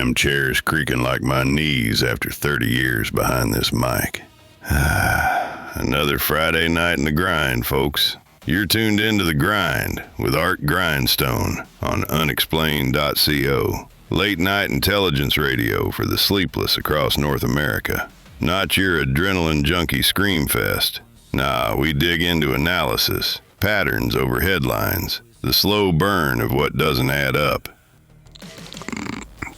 damn chair's creaking like my knees after 30 years behind this mic. Another Friday night in the grind, folks. You're tuned into The Grind with Art Grindstone on unexplained.co. Late night intelligence radio for the sleepless across North America. Not your adrenaline junkie scream fest. Nah, we dig into analysis, patterns over headlines, the slow burn of what doesn't add up.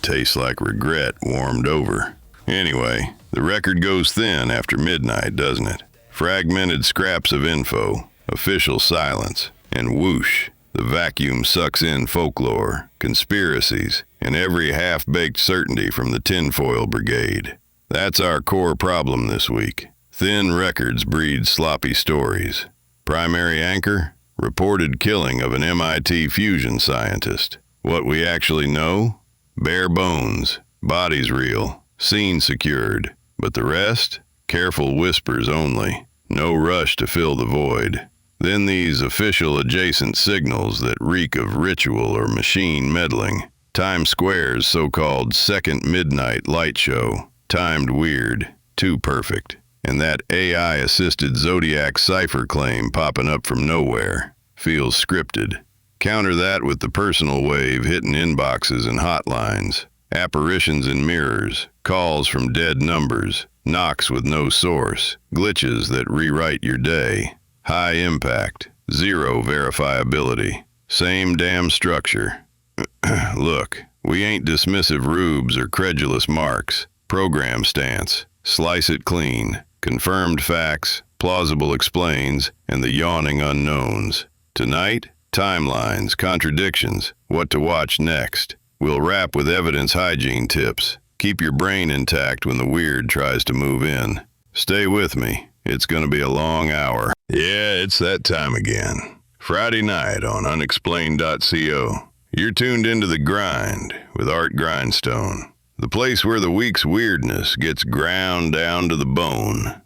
Tastes like regret warmed over. Anyway, the record goes thin after midnight, doesn't it? Fragmented scraps of info, official silence, and whoosh, the vacuum sucks in folklore, conspiracies, and every half-baked certainty from the tinfoil brigade. That's our core problem this week. Thin records breed sloppy stories. Primary anchor? Reported killing of an MIT fusion scientist. What we actually know? Bare bones, bodies real, scene secured. But the rest? Careful whispers only. No rush to fill the void. Then these official adjacent signals that reek of ritual or machine meddling. Times Square's so-called second midnight light show. Timed weird. Too perfect. And that AI-assisted Zodiac cipher claim popping up from nowhere. Feels scripted. Counter that with the personal wave hitting inboxes and hotlines. Apparitions in mirrors. Calls from dead numbers. Knocks with no source. Glitches that rewrite your day. High impact. Zero verifiability. Same damn structure. Look, we ain't dismissive rubes or credulous marks. Program stance. Slice it clean. Confirmed facts, plausible explains, and the yawning unknowns. Tonight, timelines, contradictions, what to watch next. We'll wrap with evidence hygiene tips. Keep your brain intact when the weird tries to move in. Stay with me. It's gonna be a long hour. Yeah, it's that time again. Friday night on unexplained.co. You're tuned into The Grind with Art Grindstone. The place where the week's weirdness gets ground down to the bone.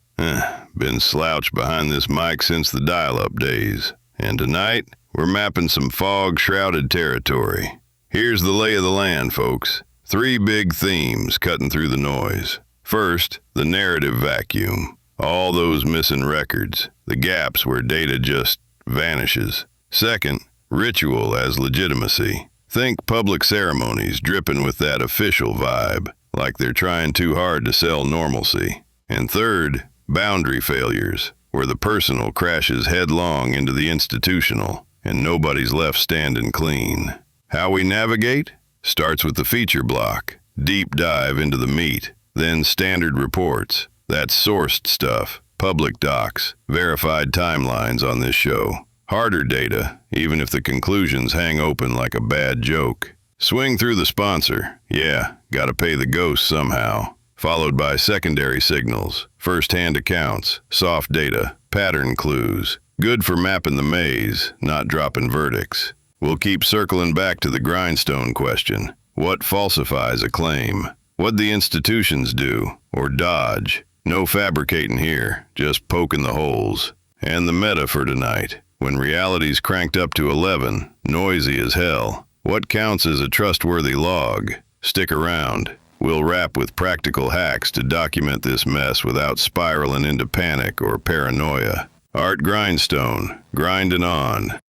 Been slouched behind this mic since the dial-up days. And tonight, we're mapping some fog-shrouded territory. Here's the lay of the land, folks. 3 big themes cutting through the noise. First, the narrative vacuum. All those missing records. The gaps where data just vanishes. Second, ritual as legitimacy. Think public ceremonies dripping with that official vibe, like they're trying too hard to sell normalcy. And third, boundary failures, where the personal crashes headlong into the institutional, and nobody's left standing clean. How we navigate? Starts with the feature block, deep dive into the meat, then standard reports. That's sourced stuff, public docs, verified timelines on this show. Harder data, even if the conclusions hang open like a bad joke. Swing through the sponsor. Yeah, gotta pay the ghost somehow. Followed by secondary signals, first-hand accounts, soft data, pattern clues. Good for mapping the maze, not dropping verdicts. We'll keep circling back to the grindstone question. What falsifies a claim? What'd the institutions do? Or dodge? No fabricating here, just poking the holes. And the meta for tonight. When reality's cranked up to 11, noisy as hell. What counts as a trustworthy log? Stick around. We'll wrap with practical hacks to document this mess without spiraling into panic or paranoia. Art Grindstone, grinding on.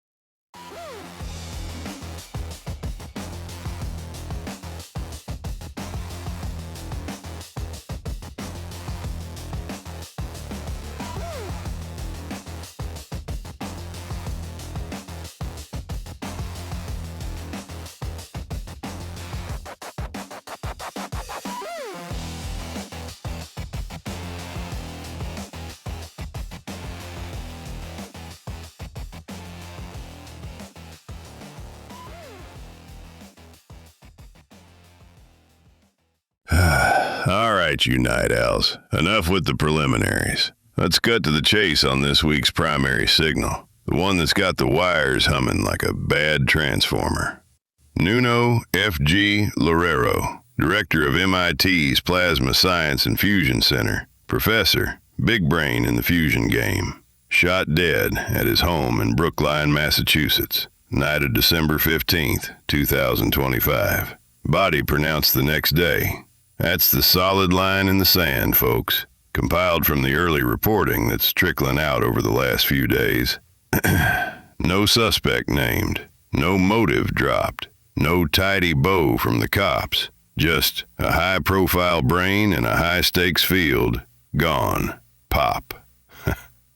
All right, you night owls. Enough with the preliminaries. Let's cut to the chase on this week's primary signal. The one that's got the wires humming like a bad transformer. Nuno F.G. Loureiro, director of MIT's Plasma Science and Fusion Center. Professor, big brain in the fusion game. Shot dead at his home in Brookline, Massachusetts. Night of December 15th, 2025. Body pronounced the next day. That's the solid line in the sand, folks. Compiled from the early reporting that's trickling out over the last few days. No suspect named. No motive dropped. No tidy bow from the cops. Just a high-profile brain in a high-stakes field. Gone. Pop.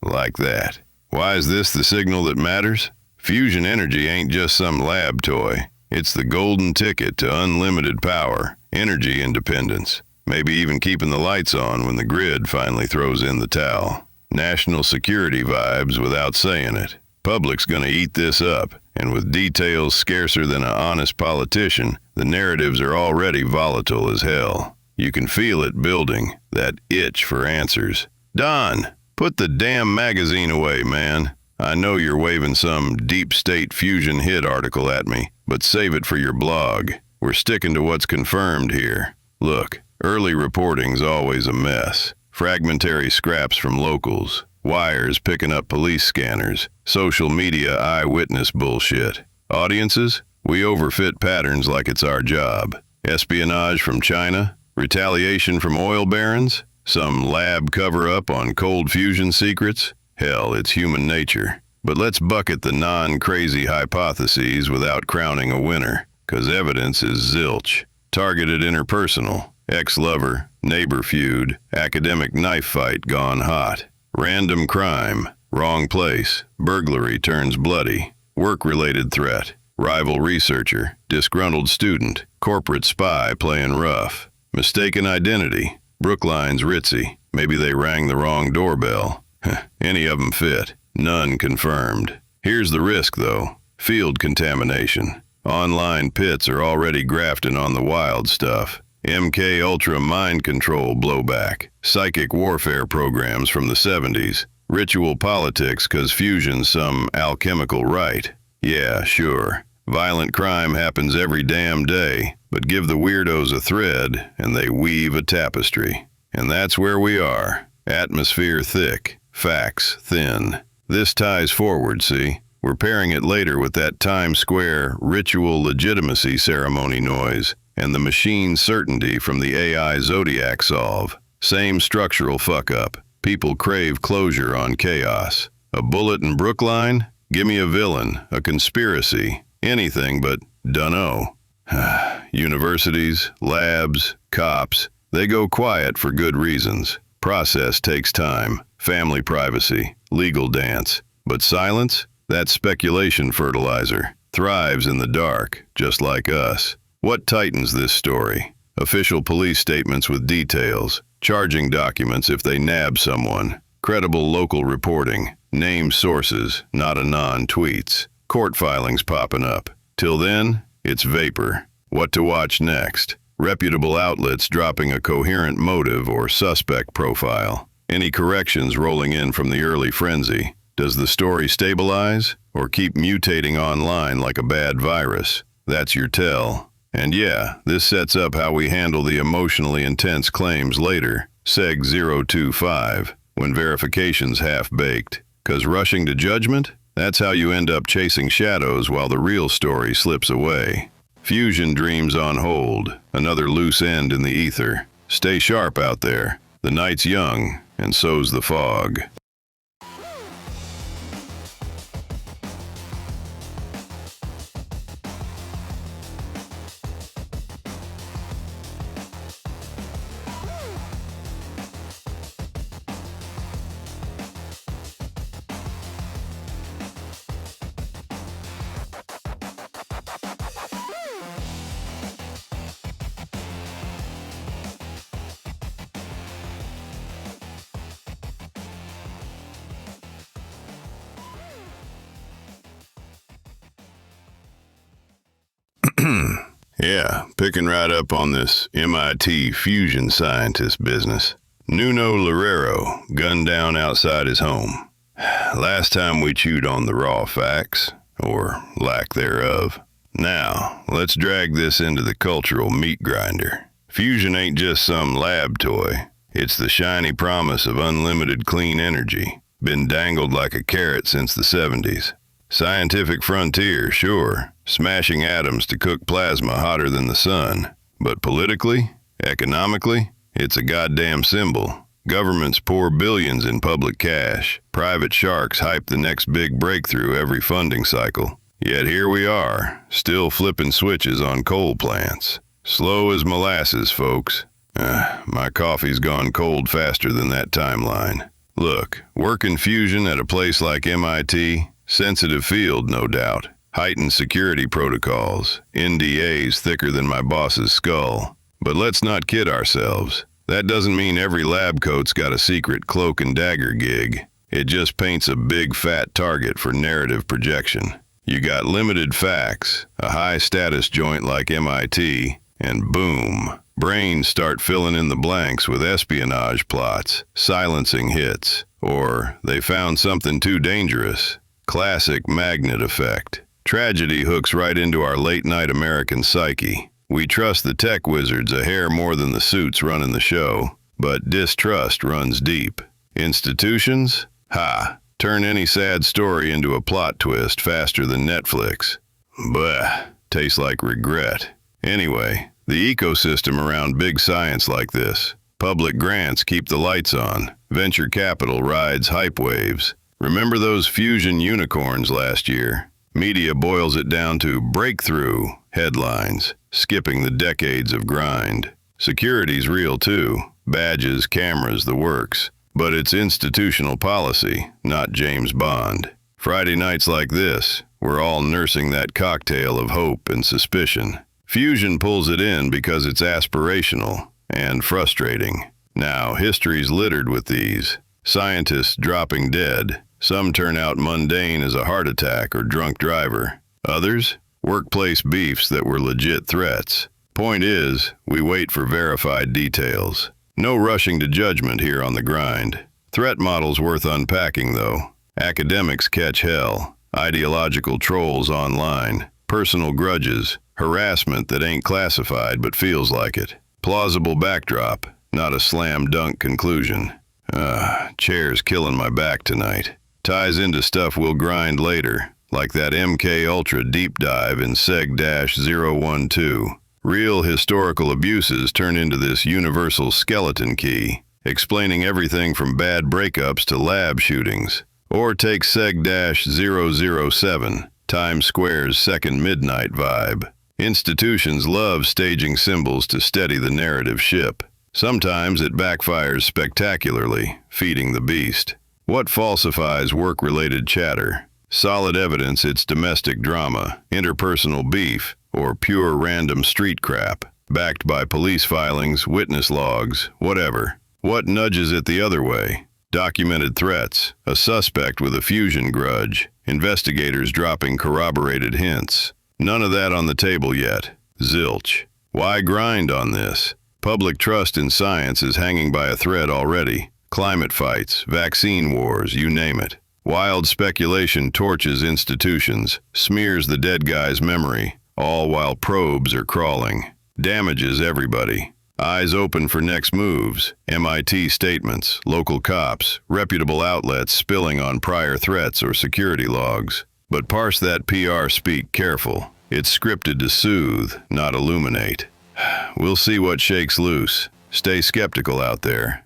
Like that. Why is this the signal that matters? Fusion energy ain't just some lab toy. It's the golden ticket to unlimited power, energy independence, maybe even keeping the lights on when the grid finally throws in the towel. National security vibes without saying it. Public's gonna eat this up, and with details scarcer than an honest politician, the narratives are already volatile as hell. You can feel it building, that itch for answers. Don, put the damn magazine away, man. I know you're waving some deep state fusion hit article at me, but save it for your blog. We're sticking to what's confirmed here. Look, early reporting's always a mess. Fragmentary scraps from locals, wires picking up police scanners, social media eyewitness bullshit. Audiences? We overfit patterns like it's our job. Espionage from China? Retaliation from oil barons? Some lab cover-up on cold fusion secrets? Hell, it's human nature. But let's bucket the non-crazy hypotheses without crowning a winner, 'cause evidence is zilch. Targeted interpersonal, ex-lover, neighbor feud, academic knife fight gone hot. Random crime, wrong place, burglary turns bloody, work-related threat, rival researcher, disgruntled student, corporate spy playing rough. Mistaken identity, Brookline's ritzy, maybe they rang the wrong doorbell. Any of them fit, none confirmed. Here's the risk though, field contamination. Online pits are already grafting on the wild stuff. MKULTRA mind control blowback, psychic warfare programs from the 70s, ritual politics 'cause fusion's some alchemical rite. Yeah, sure. Violent crime happens every damn day, but give the weirdos a thread and they weave a tapestry. And that's where we are. Atmosphere thick, facts thin. This ties forward, see? We're pairing it later with that Times Square ritual legitimacy ceremony noise and the machine certainty from the AI Zodiac solve. Same structural fuck-up. People crave closure on chaos. A bullet in Brookline? Gimme a villain, a conspiracy, anything but dunno. Universities, labs, cops, they go quiet for good reasons. Process takes time, family privacy, legal dance. But silence? That's speculation fertilizer. Thrives in the dark, just like us. What tightens this story? Official police statements with details, charging documents if they nab someone, credible local reporting, named sources, not anon tweets, court filings popping up. Till then, it's vapor. What to watch next? Reputable outlets dropping a coherent motive or suspect profile. Any corrections rolling in from the early frenzy? Does the story stabilize or keep mutating online like a bad virus? That's your tell. And yeah, this sets up how we handle the emotionally intense claims later, Seg 025, when verification's half-baked. 'Cause rushing to judgment? That's how you end up chasing shadows while the real story slips away. Fusion dreams on hold, another loose end in the ether. Stay sharp out there. The night's young, and so's the fog. Yeah, picking right up on this MIT fusion scientist business. Nuno Loureiro, gunned down outside his home. Last time we chewed on the raw facts, or lack thereof. Now, let's drag this into the cultural meat grinder. Fusion ain't just some lab toy. It's the shiny promise of unlimited clean energy. Been dangled like a carrot since the 70s. Scientific frontier, sure. Smashing atoms to cook plasma hotter than the sun. But politically, economically, it's a goddamn symbol. Governments pour billions in public cash. Private sharks hype the next big breakthrough every funding cycle. Yet here we are, still flipping switches on coal plants. Slow as molasses, folks. My coffee's gone cold faster than that timeline. Look, working fusion at a place like MIT, sensitive field, no doubt. Heightened security protocols, NDAs thicker than my boss's skull. But let's not kid ourselves. That doesn't mean every lab coat's got a secret cloak and dagger gig. It just paints a big fat target for narrative projection. You got limited facts, a high-status joint like MIT, and boom, brains start filling in the blanks with espionage plots, silencing hits, or they found something too dangerous. Classic magnet effect. Tragedy hooks right into our late-night American psyche. We trust the tech wizards a hair more than the suits running the show, but distrust runs deep. Institutions? Ha! Turn any sad story into a plot twist faster than Netflix. Bleh, tastes like regret. Anyway, the ecosystem around big science like this. Public grants keep the lights on. Venture capital rides hype waves. Remember those fusion unicorns last year? Media boils it down to breakthrough headlines, skipping the decades of grind. Security's real too. Badges, cameras, the works. But it's institutional policy, not James Bond. Friday nights like this, we're all nursing that cocktail of hope and suspicion. Fusion pulls it in because it's aspirational and frustrating. Now, history's littered with these. Scientists dropping dead. Some turn out mundane as a heart attack or drunk driver. Others, workplace beefs that were legit threats. Point is, we wait for verified details. No rushing to judgment here on the grind. Threat models worth unpacking, though. Academics catch hell. Ideological trolls online. Personal grudges. Harassment that ain't classified but feels like it. Plausible backdrop, not a slam dunk conclusion. Chair's killing my back tonight. Ties into stuff we'll grind later, like that MKULTRA deep dive in Seg-012. Real historical abuses turn into this universal skeleton key, explaining everything from bad breakups to lab shootings. Or take Seg-007, Times Square's second midnight vibe. Institutions love staging symbols to steady the narrative ship. Sometimes it backfires spectacularly, feeding the beast. What falsifies work-related chatter? Solid evidence it's domestic drama, interpersonal beef, or pure random street crap, backed by police filings, witness logs, whatever. What nudges it the other way? Documented threats, a suspect with a fusion grudge, investigators dropping corroborated hints. None of that on the table yet. Zilch. Why grind on this? Public trust in science is hanging by a thread already. Climate fights, vaccine wars, you name it. Wild speculation torches institutions, smears the dead guy's memory, all while probes are crawling. Damages everybody. Eyes open for next moves. MIT statements, local cops, reputable outlets spilling on prior threats or security logs. But parse that PR speak careful. It's scripted to soothe, not illuminate. We'll see what shakes loose. Stay skeptical out there.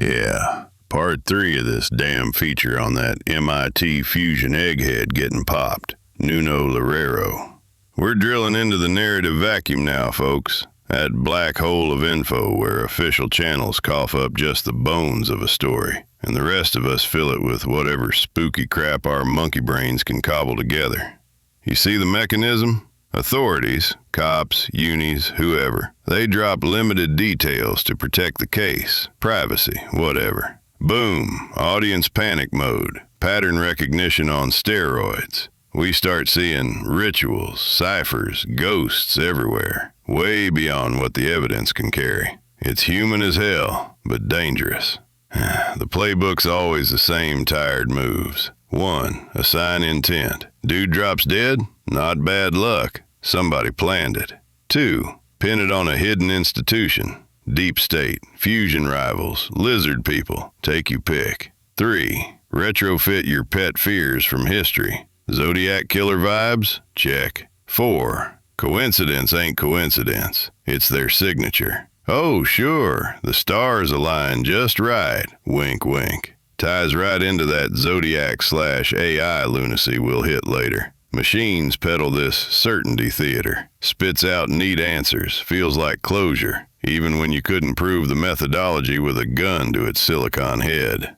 Yeah, part 3 of this damn feature on that MIT fusion egghead getting popped. Nuno Loureiro. We're drilling into the narrative vacuum now, folks. That black hole of info where official channels cough up just the bones of a story, and the rest of us fill it with whatever spooky crap our monkey brains can cobble together. You see the mechanism? Authorities, cops, unis, whoever, they drop limited details to protect the case, privacy, whatever. Boom, audience panic mode, pattern recognition on steroids. We start seeing rituals, ciphers, ghosts everywhere, way beyond what the evidence can carry. It's human as hell, but dangerous. The playbook's always the same tired moves. 1. Assign intent. Dude drops dead? Not bad luck. Somebody planned it. 2. Pin it on a hidden institution. Deep state, fusion rivals, lizard people. Take your pick. 3. Retrofit your pet fears from history. Zodiac killer vibes? Check. 4. Coincidence ain't coincidence. It's their signature. Oh, sure, the stars align just right. Wink, wink. Ties right into that Zodiac/AI lunacy we'll hit later. Machines peddle this certainty theater. Spits out neat answers, feels like closure, even when you couldn't prove the methodology with a gun to its silicon head.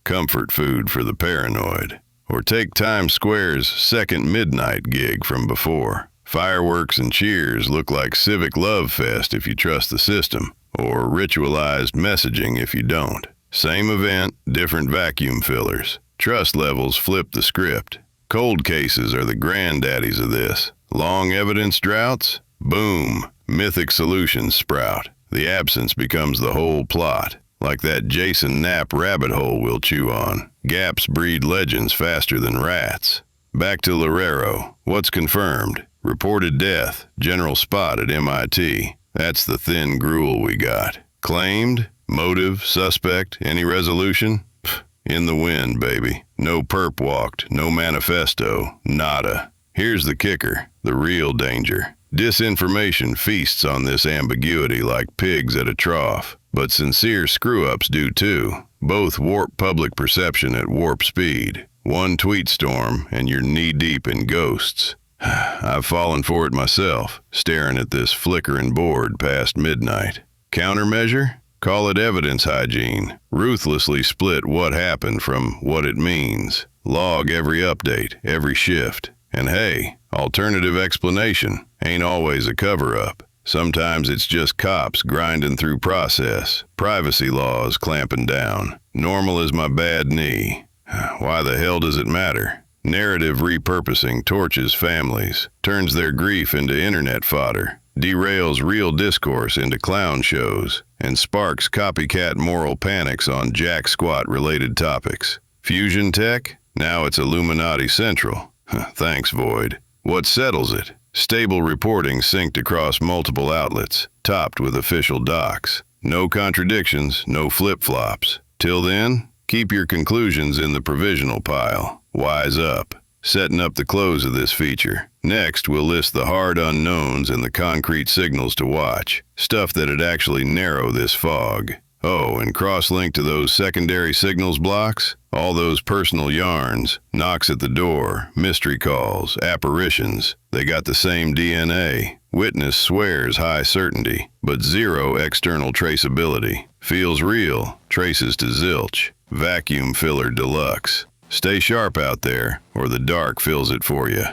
Comfort food for the paranoid. Or take Times Square's second midnight gig from before. Fireworks and cheers look like civic love fest if you trust the system, or ritualized messaging if you don't. Same event, different vacuum fillers. Trust levels flip the script. Cold cases are the granddaddies of this. Long evidence droughts? Boom, mythic solutions sprout. The absence becomes the whole plot. Like that Jason Knapp rabbit hole we'll chew on. Gaps breed legends faster than rats. Back to Loureiro. What's confirmed? Reported death, general spot at MIT. That's the thin gruel we got. Claimed? Motive? Suspect? Any resolution? Pfft, in the wind, baby. No perp walked, no manifesto, nada. Here's the kicker, the real danger. Disinformation feasts on this ambiguity like pigs at a trough. But sincere screw-ups do too. Both warp public perception at warp speed. One tweet storm and you're knee-deep in ghosts. I've fallen for it myself, staring at this flickering board past midnight. Countermeasure? Call it evidence hygiene. Ruthlessly split what happened from what it means. Log every update, every shift. And hey, alternative explanation ain't always a cover-up. Sometimes it's just cops grinding through process, privacy laws clamping down. Normal as my bad knee. Why the hell does it matter? Narrative repurposing torches families, turns their grief into internet fodder, derails real discourse into clown shows, and sparks copycat moral panics on jack squat related topics. Fusion tech? Now it's Illuminati Central. Thanks, Void. What settles it? Stable reporting synced across multiple outlets, topped with official docs. No contradictions, no flip-flops. Till then, keep your conclusions in the provisional pile. Wise up. Setting up the close of this feature. Next, we'll list the hard unknowns and the concrete signals to watch. Stuff that'd actually narrow this fog. Oh, and cross-link to those secondary signals blocks? All those personal yarns, knocks at the door, mystery calls, apparitions. They got the same DNA. Witness swears high certainty, but zero external traceability. Feels real, traces to zilch. Vacuum filler deluxe. Stay sharp out there, or the dark fills it for you.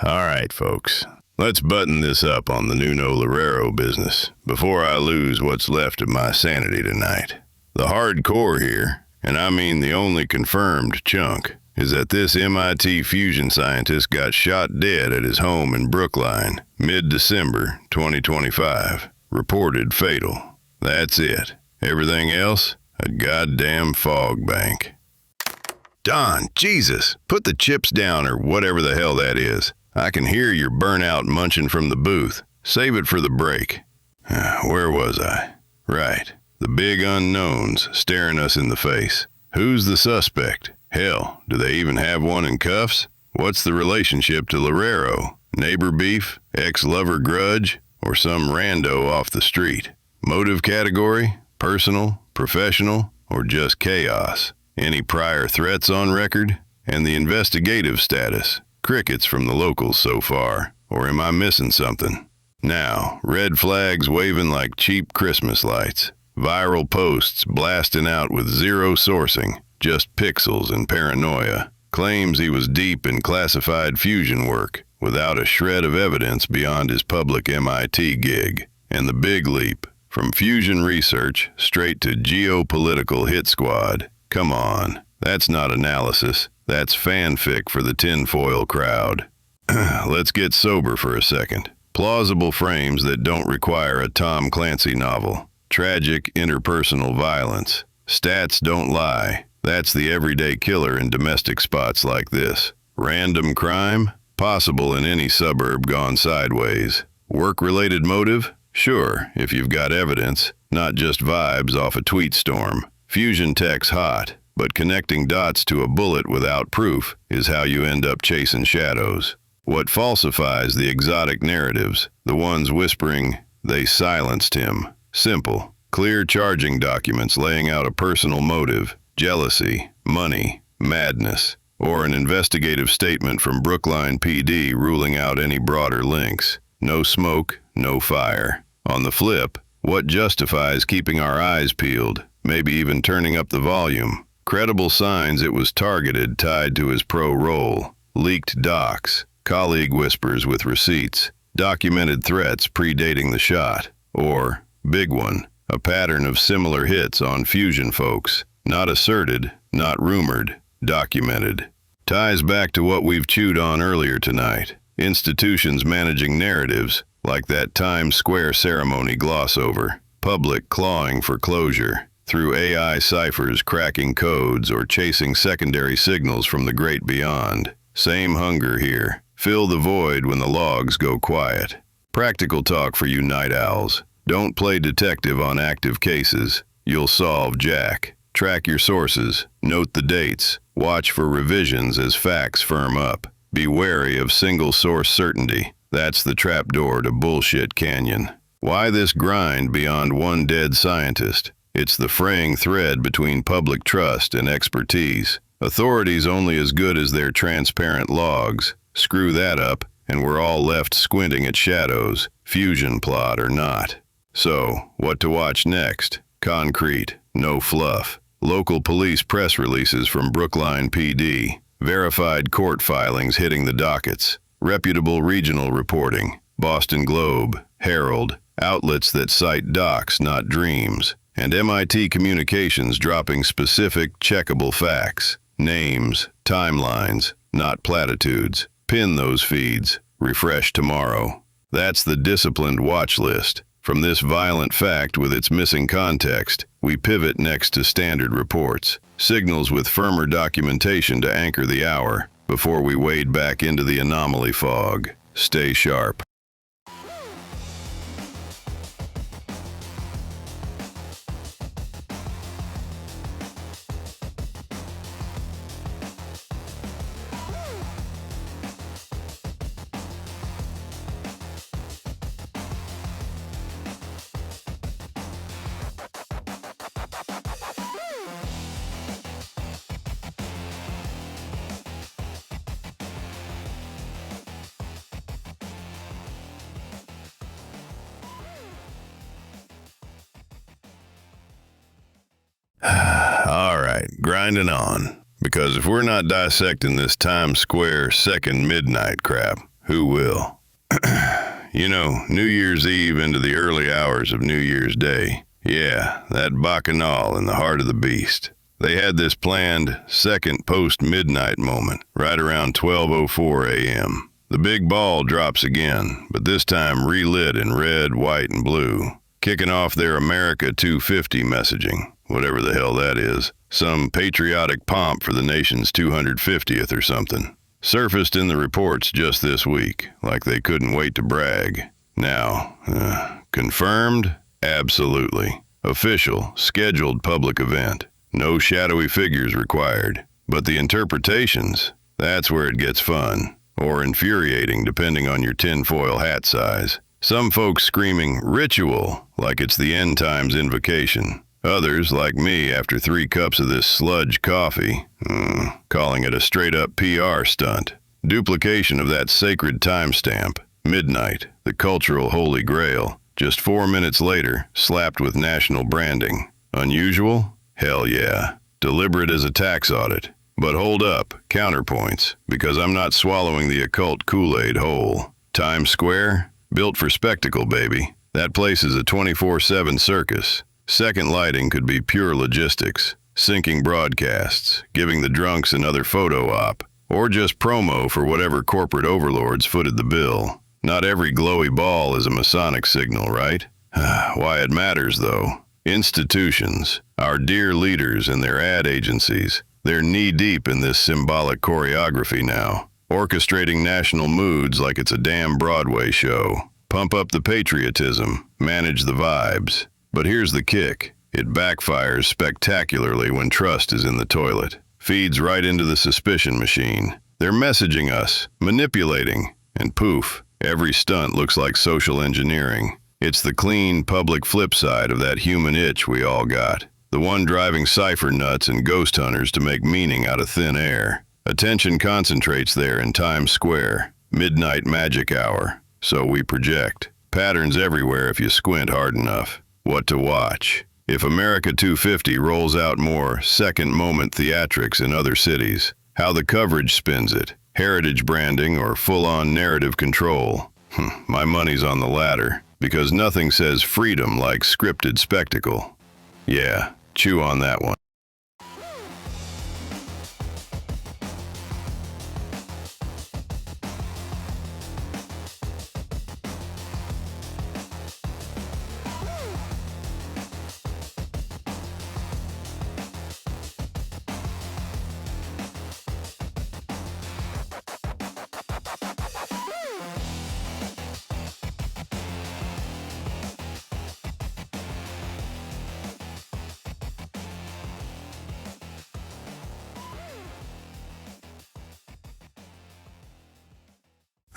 All right, folks. Let's button this up on the Nuno Loureiro business before I lose what's left of my sanity tonight. The hardcore here, and I mean the only confirmed chunk, is that this MIT fusion scientist got shot dead at his home in Brookline, mid-December 2025. Reported fatal. That's it. Everything else, a goddamn fog bank. Don, Jesus, put the chips down or whatever the hell that is. I can hear your burnout munching from the booth. Save it for the break. Where was I? Right. The big unknowns staring us in the face. Who's the suspect? Hell, do they even have one in cuffs? What's the relationship to Loureiro? Neighbor beef, ex-lover grudge, or some rando off the street? Motive category? Personal, professional, or just chaos? Any prior threats on record? And the investigative status? Crickets from the locals so far. Or am I missing something? Now, red flags waving like cheap Christmas lights. Viral posts blasting out with zero sourcing, just pixels and paranoia. Claims he was deep in classified fusion work, without a shred of evidence beyond his public MIT gig. And the big leap, from fusion research straight to geopolitical hit squad. Come on, that's not analysis, that's fanfic for the tinfoil crowd. Let's get sober for a second. Plausible frames that don't require a Tom Clancy novel. Tragic interpersonal violence. Stats don't lie. That's the everyday killer in domestic spots like this. Random crime? Possible in any suburb gone sideways. Work-related motive? Sure, if you've got evidence, not just vibes off a tweet storm. Fusion tech's hot, but connecting dots to a bullet without proof is how you end up chasing shadows. What falsifies the exotic narratives? The ones whispering, they silenced him. Simple, clear charging documents laying out a personal motive, jealousy, money, madness, or an investigative statement from Brookline PD ruling out any broader links. No smoke, no fire. On the flip, what justifies keeping our eyes peeled, maybe even turning up the volume? Credible signs it was targeted tied to his pro role. Leaked docs, colleague whispers with receipts, documented threats predating the shot, or, big one, a pattern of similar hits on fusion folks. Not asserted, not rumored, documented. Ties back to what we've chewed on earlier tonight. Institutions managing narratives, like that Times Square ceremony gloss over. Public clawing for closure, through AI ciphers cracking codes or chasing secondary signals from the great beyond. Same hunger here. Fill the void when the logs go quiet. Practical talk for you night owls. Don't play detective on active cases. You'll solve jack. Track your sources. Note the dates. Watch for revisions as facts firm up. Be wary of single source certainty. That's the trapdoor to bullshit canyon. Why this grind beyond one dead scientist? It's the fraying thread between public trust and expertise. Authorities only as good as their transparent logs. Screw that up, and we're all left squinting at shadows, fusion plot or not. So, what to watch next? Concrete, no fluff. Local police press releases from Brookline PD. Verified court filings hitting the dockets. Reputable regional reporting. Boston Globe, Herald, outlets that cite docs, not dreams. And MIT Communications dropping specific, checkable facts. Names, timelines, not platitudes. Pin those feeds. Refresh tomorrow. That's the disciplined watch list. From this violent fact with its missing context, we pivot next to standard reports. Signals with firmer documentation to anchor the hour before we wade back into the anomaly fog. Stay sharp. All right, grinding on. Because if we're not dissecting this Times Square second midnight crap, who will? You know, New Year's Eve into the early hours of New Year's Day. Yeah, that bacchanal in the heart of the beast. They had this planned second post-midnight moment, right around 12:04 a.m. The big ball drops again, but this time relit in red, white, and blue, kicking off their America 250 messaging. Whatever the hell that is. Some patriotic pomp for the nation's 250th or something. Surfaced in the reports just this week, like they couldn't wait to brag. Now, confirmed? Absolutely. Official, scheduled public event. No shadowy figures required. But the interpretations, that's where it gets fun. Or infuriating, depending on your tinfoil hat size. Some folks screaming ritual, like it's the end times invocation. Others, like me after 3 cups of this sludge coffee, calling it a straight-up PR stunt. Duplication of that sacred timestamp. Midnight, the cultural holy grail. Just 4 minutes later, slapped with national branding. Unusual? Hell yeah. Deliberate as a tax audit. But hold up, counterpoints, because I'm not swallowing the occult Kool-Aid whole. Times Square? Built for spectacle, baby. That place is a 24/7 circus. Second lighting could be pure logistics, syncing broadcasts, giving the drunks another photo op, or just promo for whatever corporate overlords footed the bill. Not every glowy ball is a Masonic signal, right? Why it matters, though. Institutions, our dear leaders and their ad agencies, they're knee-deep in this symbolic choreography now, orchestrating national moods like it's a damn Broadway show. Pump up the patriotism, manage the vibes. But here's the kick. It backfires spectacularly when trust is in the toilet. Feeds right into the suspicion machine. They're messaging us, manipulating, and poof, every stunt looks like social engineering. It's the clean, public flip side of that human itch we all got. The one driving cipher nuts and ghost hunters to make meaning out of thin air. Attention concentrates there in Times Square. Midnight magic hour. So we project. Patterns everywhere if you squint hard enough. What to watch. If America 250 rolls out more second-moment theatrics in other cities, how the coverage spins it, heritage branding or full-on narrative control. My money's on the latter, because nothing says freedom like scripted spectacle. Yeah, chew on that one.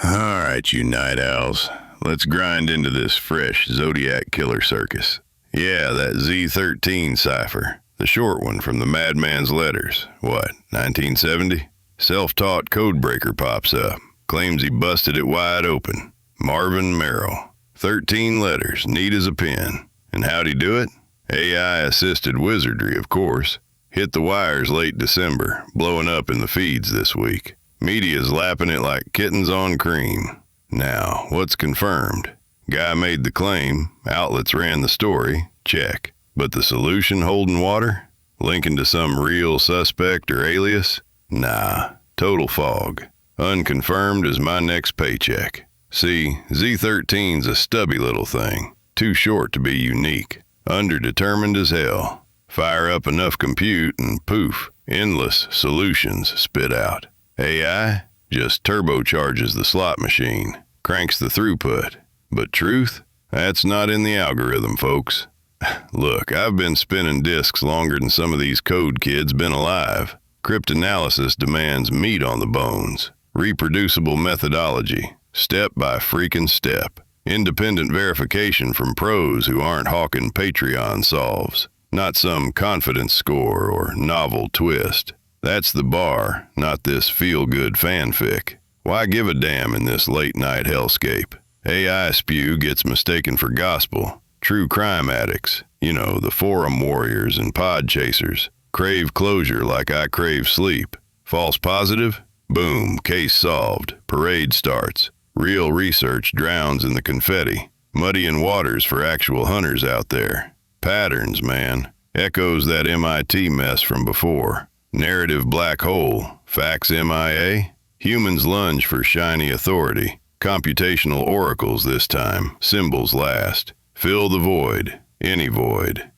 All right, you night owls. Let's grind into this fresh Zodiac killer circus. Yeah, that Z13 cipher. The short one from the madman's letters. What, 1970? Self-taught codebreaker pops up. Claims he busted it wide open. Marvin Merrill. 13 letters, neat as a pin. And how'd he do it? AI-assisted wizardry, of course. Hit the wires late December, blowing up in the feeds this week. Media's lapping it like kittens on cream. Now, what's confirmed? Guy made the claim, outlets ran the story, check. But the solution holding water? Linking to some real suspect or alias? Nah, total fog. Unconfirmed as my next paycheck. See, Z13's a stubby little thing. Too short to be unique. Underdetermined as hell. Fire up enough compute and poof, endless solutions spit out. AI just turbocharges the slot machine, cranks the throughput. But truth? That's not in the algorithm, folks. Look, I've been spinning disks longer than some of these code kids been alive. Cryptanalysis demands meat on the bones. Reproducible methodology, step by freaking step. Independent verification from pros who aren't hawking Patreon solves. Not some confidence score or novel twist. That's the bar, not this feel-good fanfic. Why give a damn in this late-night hellscape? AI spew gets mistaken for gospel. True crime addicts, the forum warriors and pod chasers, crave closure like I crave sleep. False positive? Boom, case solved. Parade starts. Real research drowns in the confetti. Muddying waters for actual hunters out there. Patterns, man. Echoes that MIT mess from before. Narrative black hole, facts MIA, humans lunge for shiny authority, computational oracles this time, symbols last. Fill the void, any void.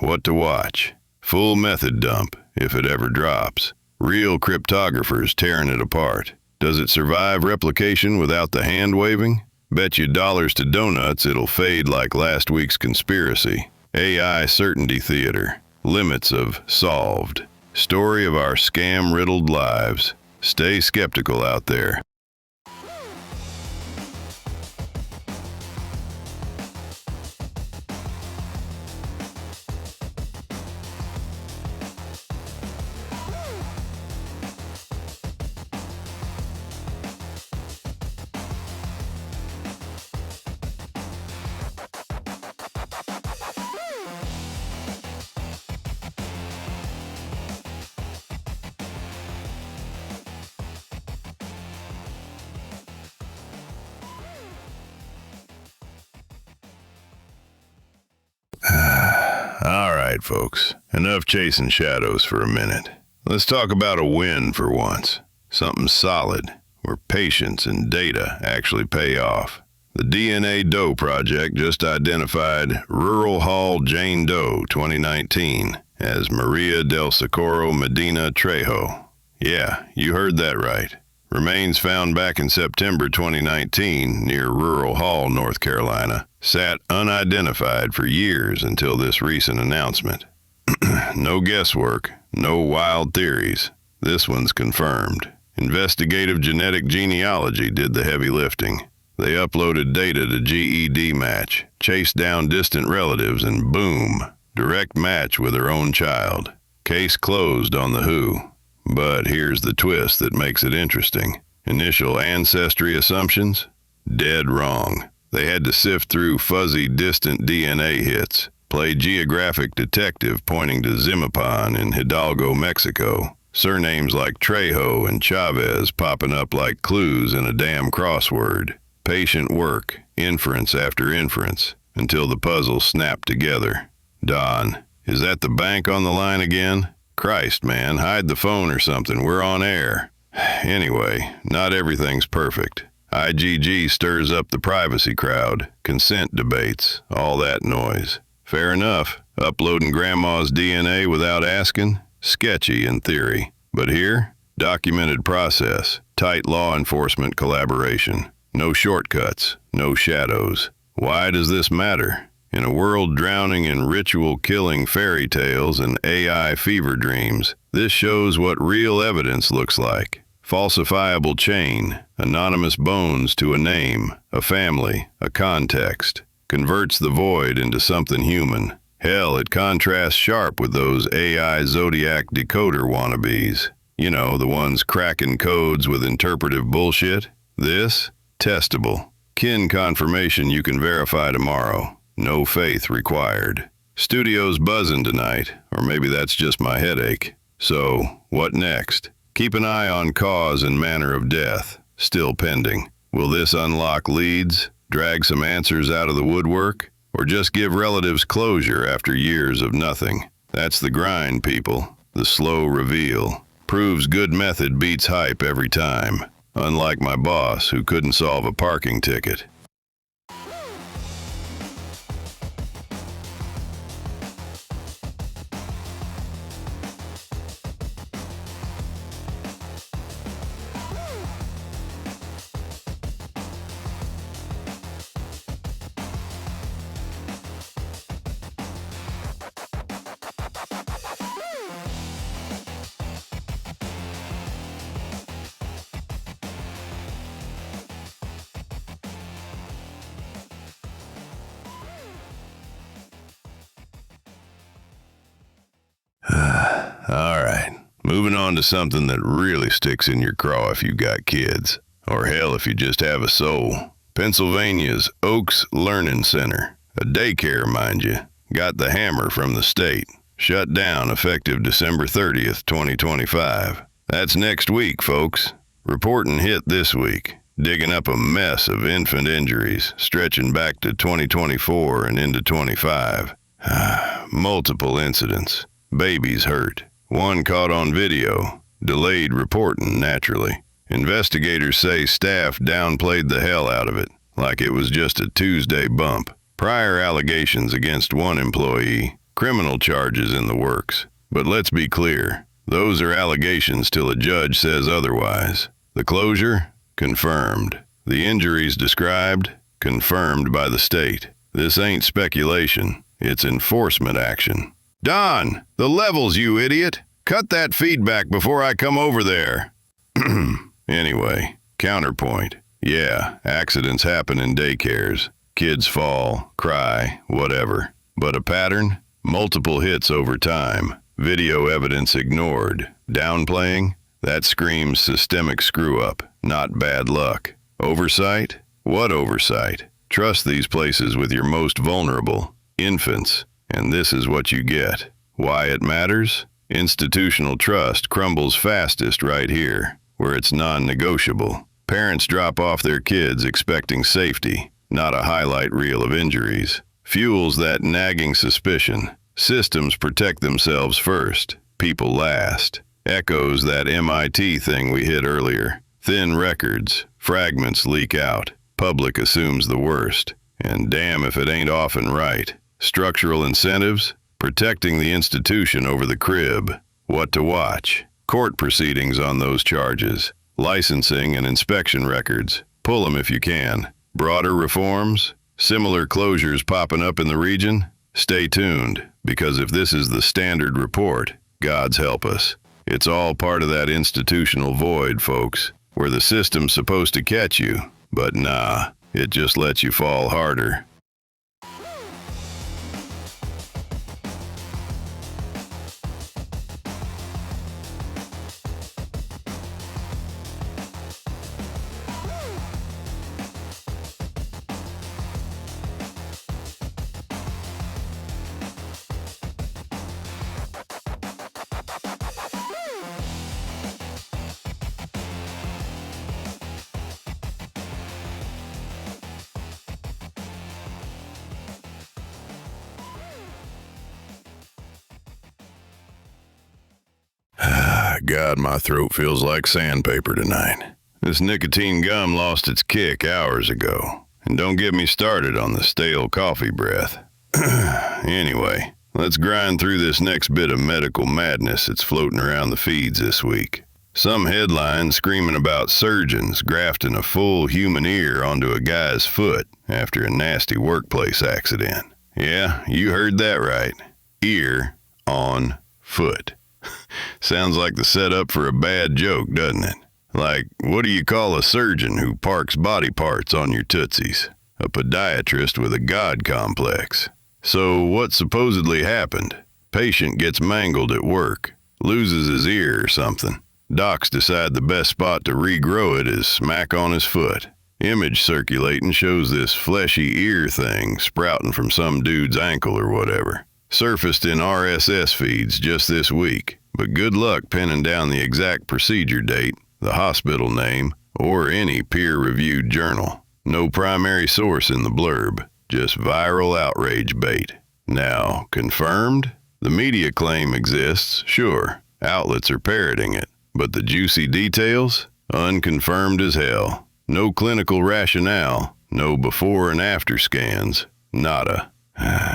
What to watch? Full method dump, if it ever drops. Real cryptographers tearing it apart. Does it survive replication without the hand waving? Bet you dollars to donuts it'll fade like last week's conspiracy. AI certainty theater. limits of solved. Story of our scam-riddled lives. Stay skeptical out there. All right, folks. Enough chasing shadows for a minute. Let's talk about a win for once. Something solid, where patience and data actually pay off. The DNA Doe Project just identified Rural Hall Jane Doe 2019 as Maria del Socorro Medina Trejo. Yeah, you heard that right. Remains found back in September 2019 near Rural Hall, North Carolina, sat unidentified for years until this recent announcement. No guesswork, no wild theories. This one's confirmed. Investigative genetic genealogy did the heavy lifting. They uploaded data to GED Match, chased down distant relatives, and boom, direct match with her own child. Case closed on the Who. But here's the twist that makes it interesting. Initial ancestry assumptions? Dead wrong. They had to sift through fuzzy, distant DNA hits, play geographic detective pointing to Zimapan in Hidalgo, Mexico. Surnames like Trejo and Chavez popping up like clues in a damn crossword. Patient work, inference after inference, until the puzzle snapped together. Don, is that the bank on the line again? Christ, man, hide the phone or something. We're on air. Anyway, not everything's perfect. IGG stirs up the privacy crowd, consent debates, all that noise. Fair enough. Uploading grandma's DNA without asking? Sketchy in theory. But here, documented process, tight law enforcement collaboration. No shortcuts, no shadows. Why does this matter? In a world drowning in ritual-killing fairy tales and AI fever dreams, this shows what real evidence looks like. Falsifiable chain, anonymous bones to a name, a family, a context. Converts the void into something human. Hell, it contrasts sharp with those AI Zodiac decoder wannabes. You know, the ones cracking codes with interpretive bullshit. This? Testable. Kin confirmation you can verify tomorrow. No faith required. Studio's buzzing tonight, or maybe that's just my headache. So, what next? Keep an eye on cause and manner of death. Still pending. Will this unlock leads, drag some answers out of the woodwork, or just give relatives closure after years of nothing? That's the grind, people. The slow reveal. Proves good method beats hype every time. Unlike my boss, who couldn't solve a parking ticket. All right, moving on to something that really sticks in your craw if you've got kids, or hell if you just have a soul. Pennsylvania's Oaks Learning Center, a daycare mind you, got the hammer from the state. Shut down effective December 30th, 2025. That's next week, folks. Reporting hit this week, digging up a mess of infant injuries stretching back to 2024 and into 25. Multiple incidents. Babies hurt. One caught on video. Delayed reporting, naturally. Investigators say staff downplayed the hell out of it, like it was just a Tuesday bump. Prior allegations against one employee. Criminal charges in the works. But let's be clear. Those are allegations till a judge says otherwise. The closure? Confirmed. The injuries described? Confirmed by the state. This ain't speculation. It's enforcement action. Don, the levels, you idiot! Cut that feedback before I come over there. Anyway, counterpoint. Yeah, accidents happen in daycares. Kids fall, cry, whatever. But a pattern? Multiple hits over time. Video evidence ignored. Downplaying? That screams systemic screw-up, not bad luck. Oversight? What oversight? Trust these places with your most vulnerable, infants, and this is what you get. Why it matters? Institutional trust crumbles fastest right here, where it's non-negotiable. Parents drop off their kids expecting safety, not a highlight reel of injuries. Fuels that nagging suspicion. Systems protect themselves first, people last. Echoes that MIT thing we hit earlier. Thin records, fragments leak out. Public assumes the worst. And damn if it ain't often right. Structural incentives? Protecting the institution over the crib. What to watch? Court proceedings on those charges. Licensing and inspection records. Pull them if you can. Broader reforms? Similar closures popping up in the region? Stay tuned, because if this is the standard report, God's help us. It's all part of that institutional void, folks, where the system's supposed to catch you, but nah, it just lets you fall harder. God, my throat feels like sandpaper tonight. This nicotine gum lost its kick hours ago. And don't get me started on the stale coffee breath. Anyway, let's grind through this next bit of medical madness that's floating around the feeds this week. Some headline screaming about surgeons grafting a full human ear onto a guy's foot after a nasty workplace accident. Yeah, you heard that right. Ear on foot. Sounds like the setup for a bad joke, doesn't it? Like, what do you call a surgeon who parks body parts on your tootsies? A podiatrist with a god complex. So what supposedly happened? Patient gets mangled at work, loses his ear or something. Docs decide the best spot to regrow it is smack on his foot. Image circulating shows this fleshy ear thing sprouting from some dude's ankle or whatever. Surfaced in RSS feeds just this week, but good luck pinning down the exact procedure date, the hospital name, or any peer-reviewed journal. No primary source in the blurb, just viral outrage bait. Now, confirmed? The media claim exists, sure. Outlets are parroting it, but the juicy details? Unconfirmed as hell. No clinical rationale, no before and after scans, nada.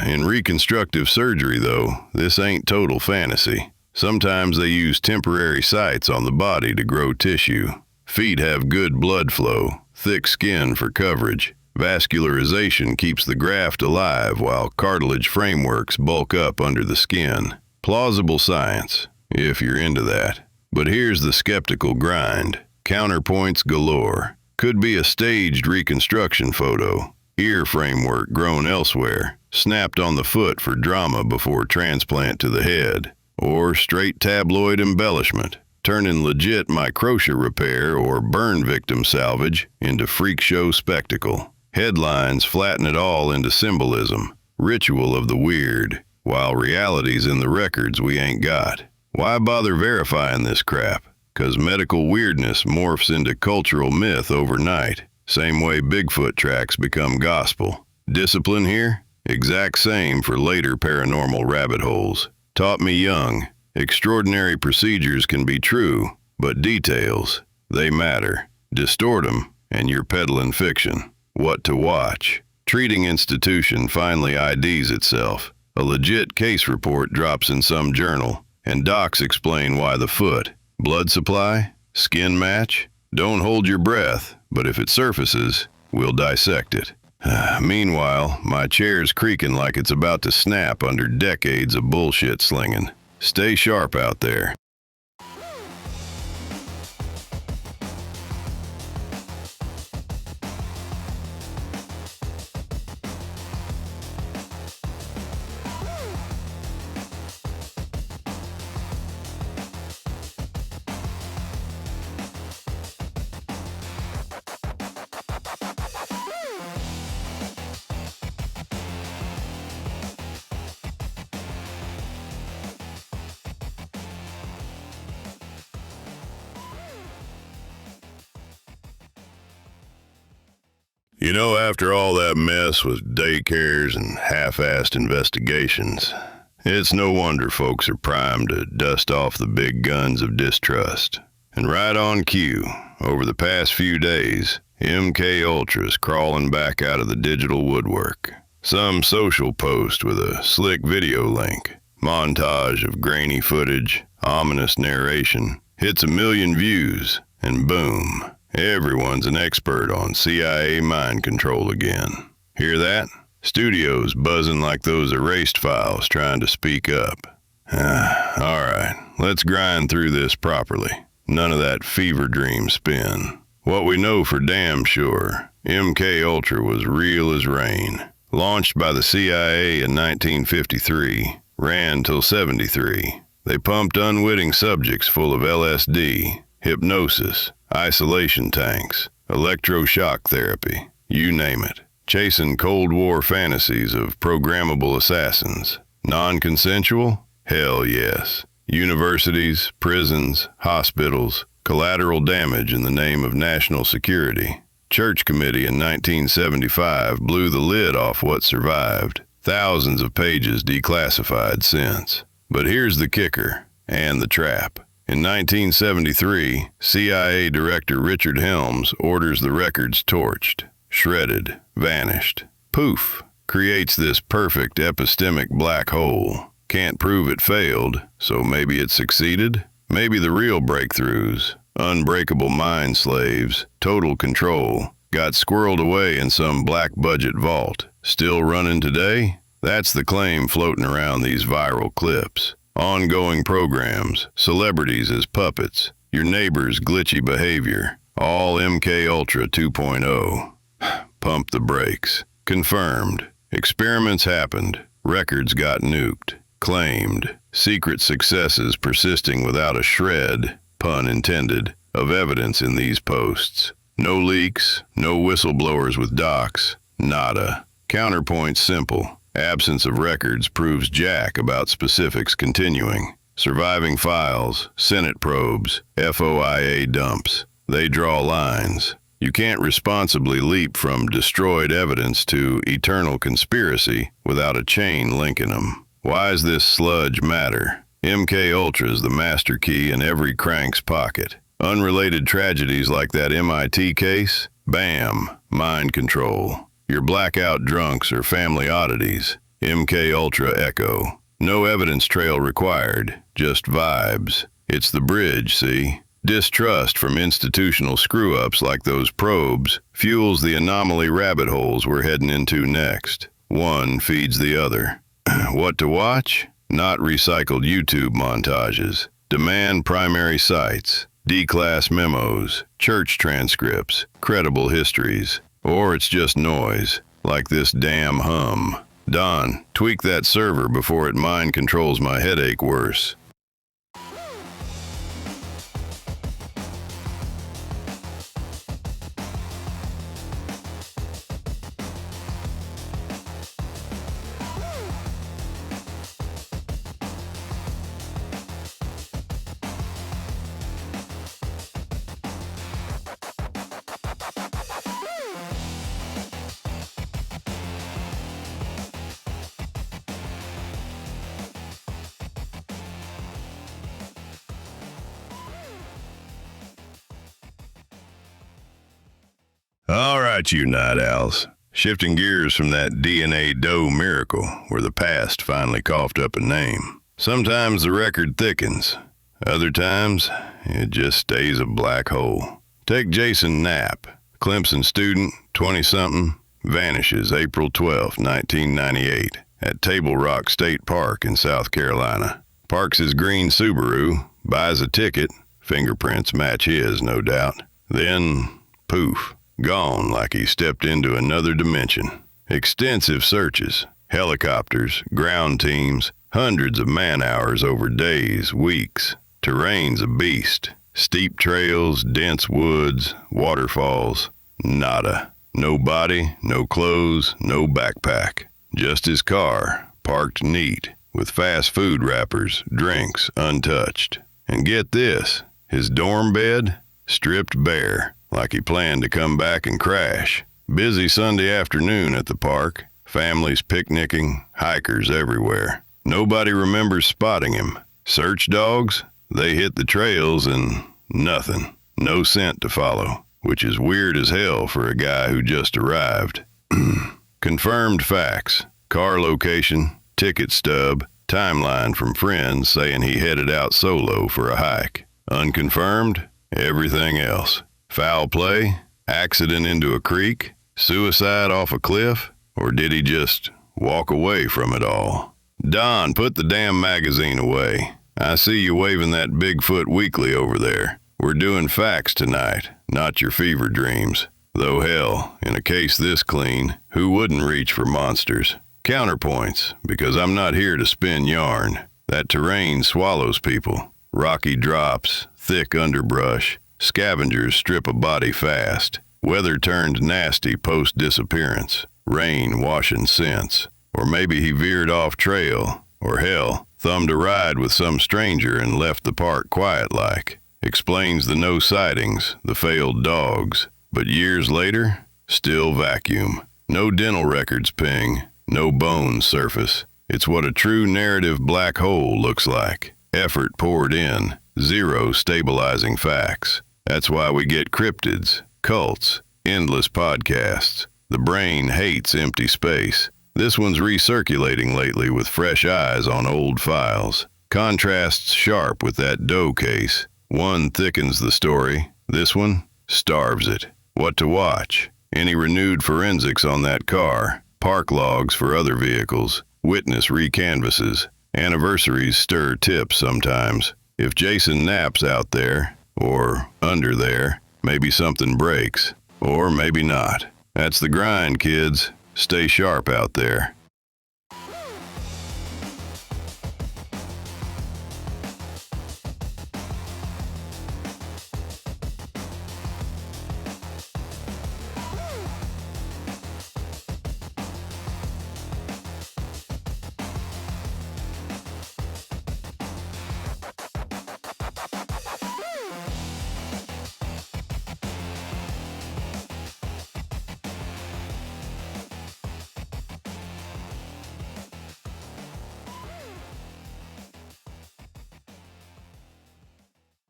In reconstructive surgery, though, this ain't total fantasy. Sometimes they use temporary sites on the body to grow tissue. Feet have good blood flow, thick skin for coverage. Vascularization keeps the graft alive while cartilage frameworks bulk up under the skin. Plausible science, if you're into that. But here's the skeptical grind. Counterpoints galore. Could be a staged reconstruction photo. Ear framework grown elsewhere, snapped on the foot for drama before transplant to the head. Or straight tabloid embellishment, turning legit microtia repair or burn victim salvage into freak show spectacle. Headlines flatten it all into symbolism, ritual of the weird, while reality's in the records we ain't got. Why bother verifying this crap? 'Cause medical weirdness morphs into cultural myth overnight. Same way Bigfoot tracks become gospel. Discipline here? Exact same for later paranormal rabbit holes. Taught me young, extraordinary procedures can be true, but details, they matter. Distort 'em, and you're peddling fiction. What to watch? Treating institution finally IDs itself. A legit case report drops in some journal, and docs explain why the foot. Blood supply? Skin match? Don't hold your breath, but if it surfaces, we'll dissect it. Meanwhile, my chair's creaking like it's about to snap under decades of bullshit slinging. Stay sharp out there. You know, after all that mess with daycares and half-assed investigations, it's no wonder folks are primed to dust off the big guns of distrust. And right on cue, over the past few days, MKULTRA's crawling back out of the digital woodwork. Some social post with a slick video link, montage of grainy footage, ominous narration, hits 1 million views, and boom. Everyone's an expert on CIA mind control again. Hear that? Studios buzzing like those erased files trying to speak up. Alright, let's grind through this properly. None of that fever dream spin. What we know for damn sure, MKUltra was real as rain. Launched by the CIA in 1953, ran till 73. They pumped unwitting subjects full of LSD, hypnosis, isolation tanks, electroshock therapy, you name it. Chasing Cold War fantasies of programmable assassins. Non-consensual? Hell yes. Universities, prisons, hospitals, collateral damage in the name of national security. Church Committee in 1975 blew the lid off what survived. Thousands of pages declassified since. But here's the kicker, and the trap. In 1973, CIA Director Richard Helms orders the records torched, shredded, vanished. Poof! Creates this perfect epistemic black hole. Can't prove it failed, so maybe it succeeded? Maybe the real breakthroughs, unbreakable mind slaves, total control, got squirreled away in some black budget vault. Still running today? That's the claim floating around these viral clips. Ongoing programs, celebrities as puppets, your neighbor's glitchy behavior, all MKUltra 2.0. Pump the brakes. Confirmed. Experiments happened. Records got nuked. Claimed. Secret successes persisting without a shred, pun intended, of evidence in these posts. No leaks, no whistleblowers with docs, nada. Counterpoint simple. Absence of records proves jack about specifics continuing. Surviving files, Senate probes, FOIA dumps. They draw lines. You can't responsibly leap from destroyed evidence to eternal conspiracy without a chain linking them. Why's this sludge matter? MKUltra's the master key in every crank's pocket. Unrelated tragedies like that MIT case? Bam! Mind control. Your blackout drunks or family oddities. MKUltra echo. No evidence trail required, just vibes. It's the bridge, see? Distrust from institutional screw-ups like those probes fuels the anomaly rabbit holes we're heading into next. One feeds the other. What to watch? Not recycled YouTube montages. Demand primary sites, D-class memos, church transcripts, credible histories. Or it's just noise, like this damn hum. Don, tweak that server before it mind controls my headache worse. All right, you night owls. Shifting gears from that DNA Doe miracle where the past finally coughed up a name. Sometimes the record thickens. Other times, it just stays a black hole. Take Jason Knapp, Clemson student, 20-something, vanishes April 12, 1998, at Table Rock State Park in South Carolina. Parks his green Subaru, buys a ticket, fingerprints match his, no doubt. Then, poof, gone like he stepped into another dimension. Extensive searches, helicopters, ground teams, hundreds of man-hours over days, weeks. Terrain's a beast. Steep trails, dense woods, waterfalls. Nada. No body, no clothes, no backpack. Just his car, parked neat, with fast food wrappers, drinks untouched. And get this, his dorm bed, stripped bare, like he planned to come back and crash. Busy Sunday afternoon at the park, families picnicking, hikers everywhere. Nobody remembers spotting him. Search dogs, they hit the trails and nothing. No scent to follow, which is weird as hell for a guy who just arrived. Confirmed facts, car location, ticket stub, timeline from friends saying he headed out solo for a hike. Unconfirmed, everything else. Foul play, accident into a creek, suicide off a cliff, or did he just walk away from it all? Don, put the damn magazine away. I see you waving that Bigfoot Weekly over there. We're doing facts tonight, not your fever dreams. Though hell, in a case this clean, who wouldn't reach for monsters? Counterpoints, because I'm not here to spin yarn. That terrain swallows people. Rocky drops, thick underbrush. Scavengers strip a body fast. Weather turned nasty post-disappearance. Rain washing scents. Or maybe he veered off trail. Or hell, thumbed a ride with some stranger and left the park quiet-like. Explains the no sightings, the failed dogs. But years later, still vacuum. No dental records ping. No bones surface. It's what a true narrative black hole looks like. Effort poured in. Zero stabilizing facts. That's why we get cryptids, cults, endless podcasts. The brain hates empty space. This one's recirculating lately with fresh eyes on old files. Contrasts sharp with that Doe case. One thickens the story. This one starves it. What to watch? Any renewed forensics on that car. Park logs for other vehicles. Witness recanvases. Anniversaries stir tips sometimes. If Jason Knapp's out there, or under there, maybe something breaks. Or maybe not. That's the grind, kids. Stay sharp out there.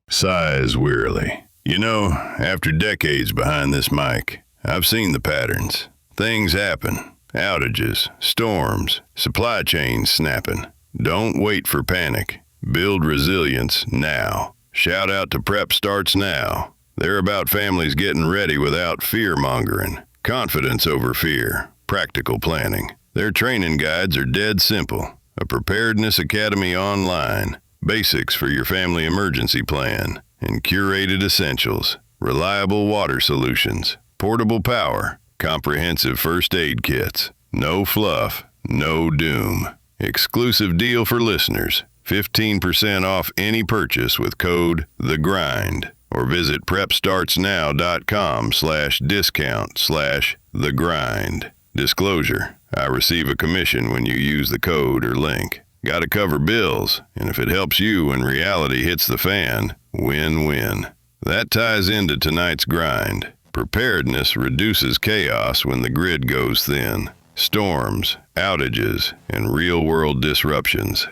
Sighs wearily. You know, after decades behind this mic, I've seen the patterns. Things happen. Outages, storms, supply chains snapping. Don't wait for panic. Build resilience now. Shout out to Prep Starts Now. They're about families getting ready without fear-mongering. Confidence over fear. Practical planning. Their training guides are dead simple. A preparedness academy online. Basics for your family emergency plan, and curated essentials, reliable water solutions, portable power, comprehensive first aid kits, no fluff, no doom. Exclusive deal for listeners, 15% off any purchase with code THEGRIND, or visit prepstartsnow.com/discount/thegrind. Disclosure, I receive a commission when you use the code or link. Gotta cover bills, and if it helps you when reality hits the fan, win-win. That ties into tonight's grind. Preparedness reduces chaos when the grid goes thin. Storms, outages, and real-world disruptions.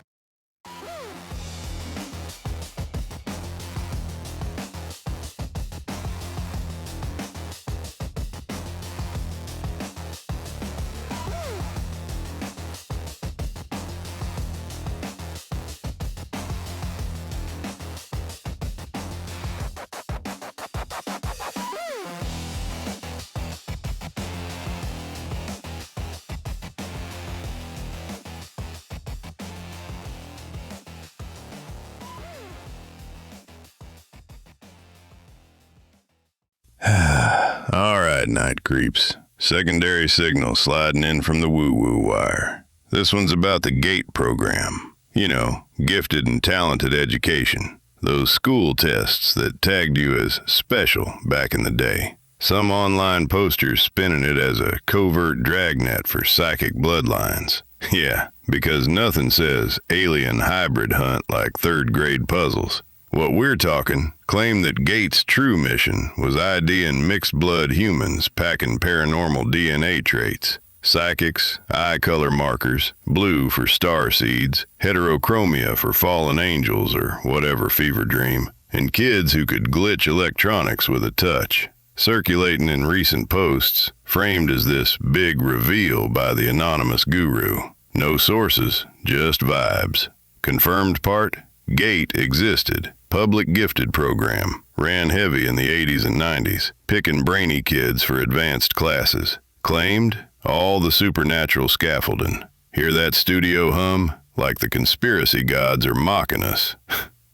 right, night creeps. Secondary signal sliding in from the woo-woo wire. This one's about the GATE program. You know, gifted and talented education. Those school tests that tagged you as special back in the day. Some online posters spinning it as a covert dragnet for psychic bloodlines. Yeah, because nothing says alien hybrid hunt like third-grade puzzles. What we're talking claim that GATE's true mission was IDing mixed-blood humans packing paranormal DNA traits. Psychics, eye color markers, blue for star seeds, heterochromia for fallen angels or whatever fever dream, and kids who could glitch electronics with a touch. Circulating in recent posts, framed as this big reveal by the anonymous guru. No sources, just vibes. Confirmed part? GATE existed. Public gifted program. Ran heavy in the 80s and 90s, picking brainy kids for advanced classes. Claimed all the supernatural scaffolding. Hear that studio hum? Like the conspiracy gods are mocking us.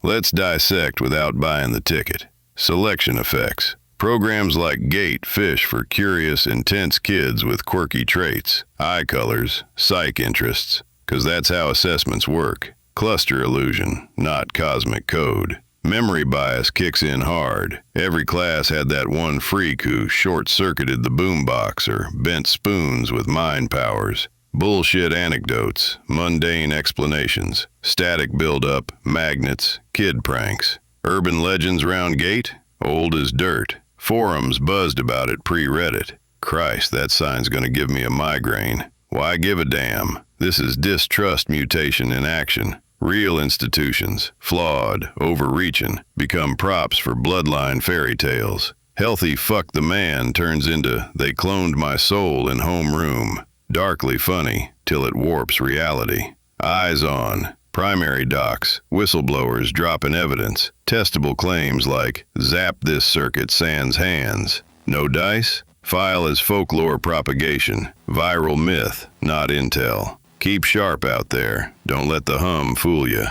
Let's dissect without buying the ticket. Selection effects. Programs like GATE fish for curious, intense kids with quirky traits, eye colors, psych interests, 'cause that's how assessments work. Cluster illusion, not cosmic code. Memory bias kicks in hard. Every class had that one freak who short-circuited the boombox or bent spoons with mind powers. Bullshit anecdotes, mundane explanations, static buildup, magnets, kid pranks. Urban legends round GATE? Old as dirt. Forums buzzed about it pre-Reddit. Christ, that sign's gonna give me a migraine. Why give a damn? This is distrust mutation in action. Real institutions, flawed, overreaching, become props for bloodline fairy tales. Healthy fuck the man turns into they cloned my soul in homeroom. Darkly funny, till it warps reality. Eyes on. Primary docs, whistleblowers dropping evidence, testable claims like, zap this circuit sans hands. No dice? File as folklore propagation, viral myth, not intel. Keep sharp out there. Don't let the hum fool you.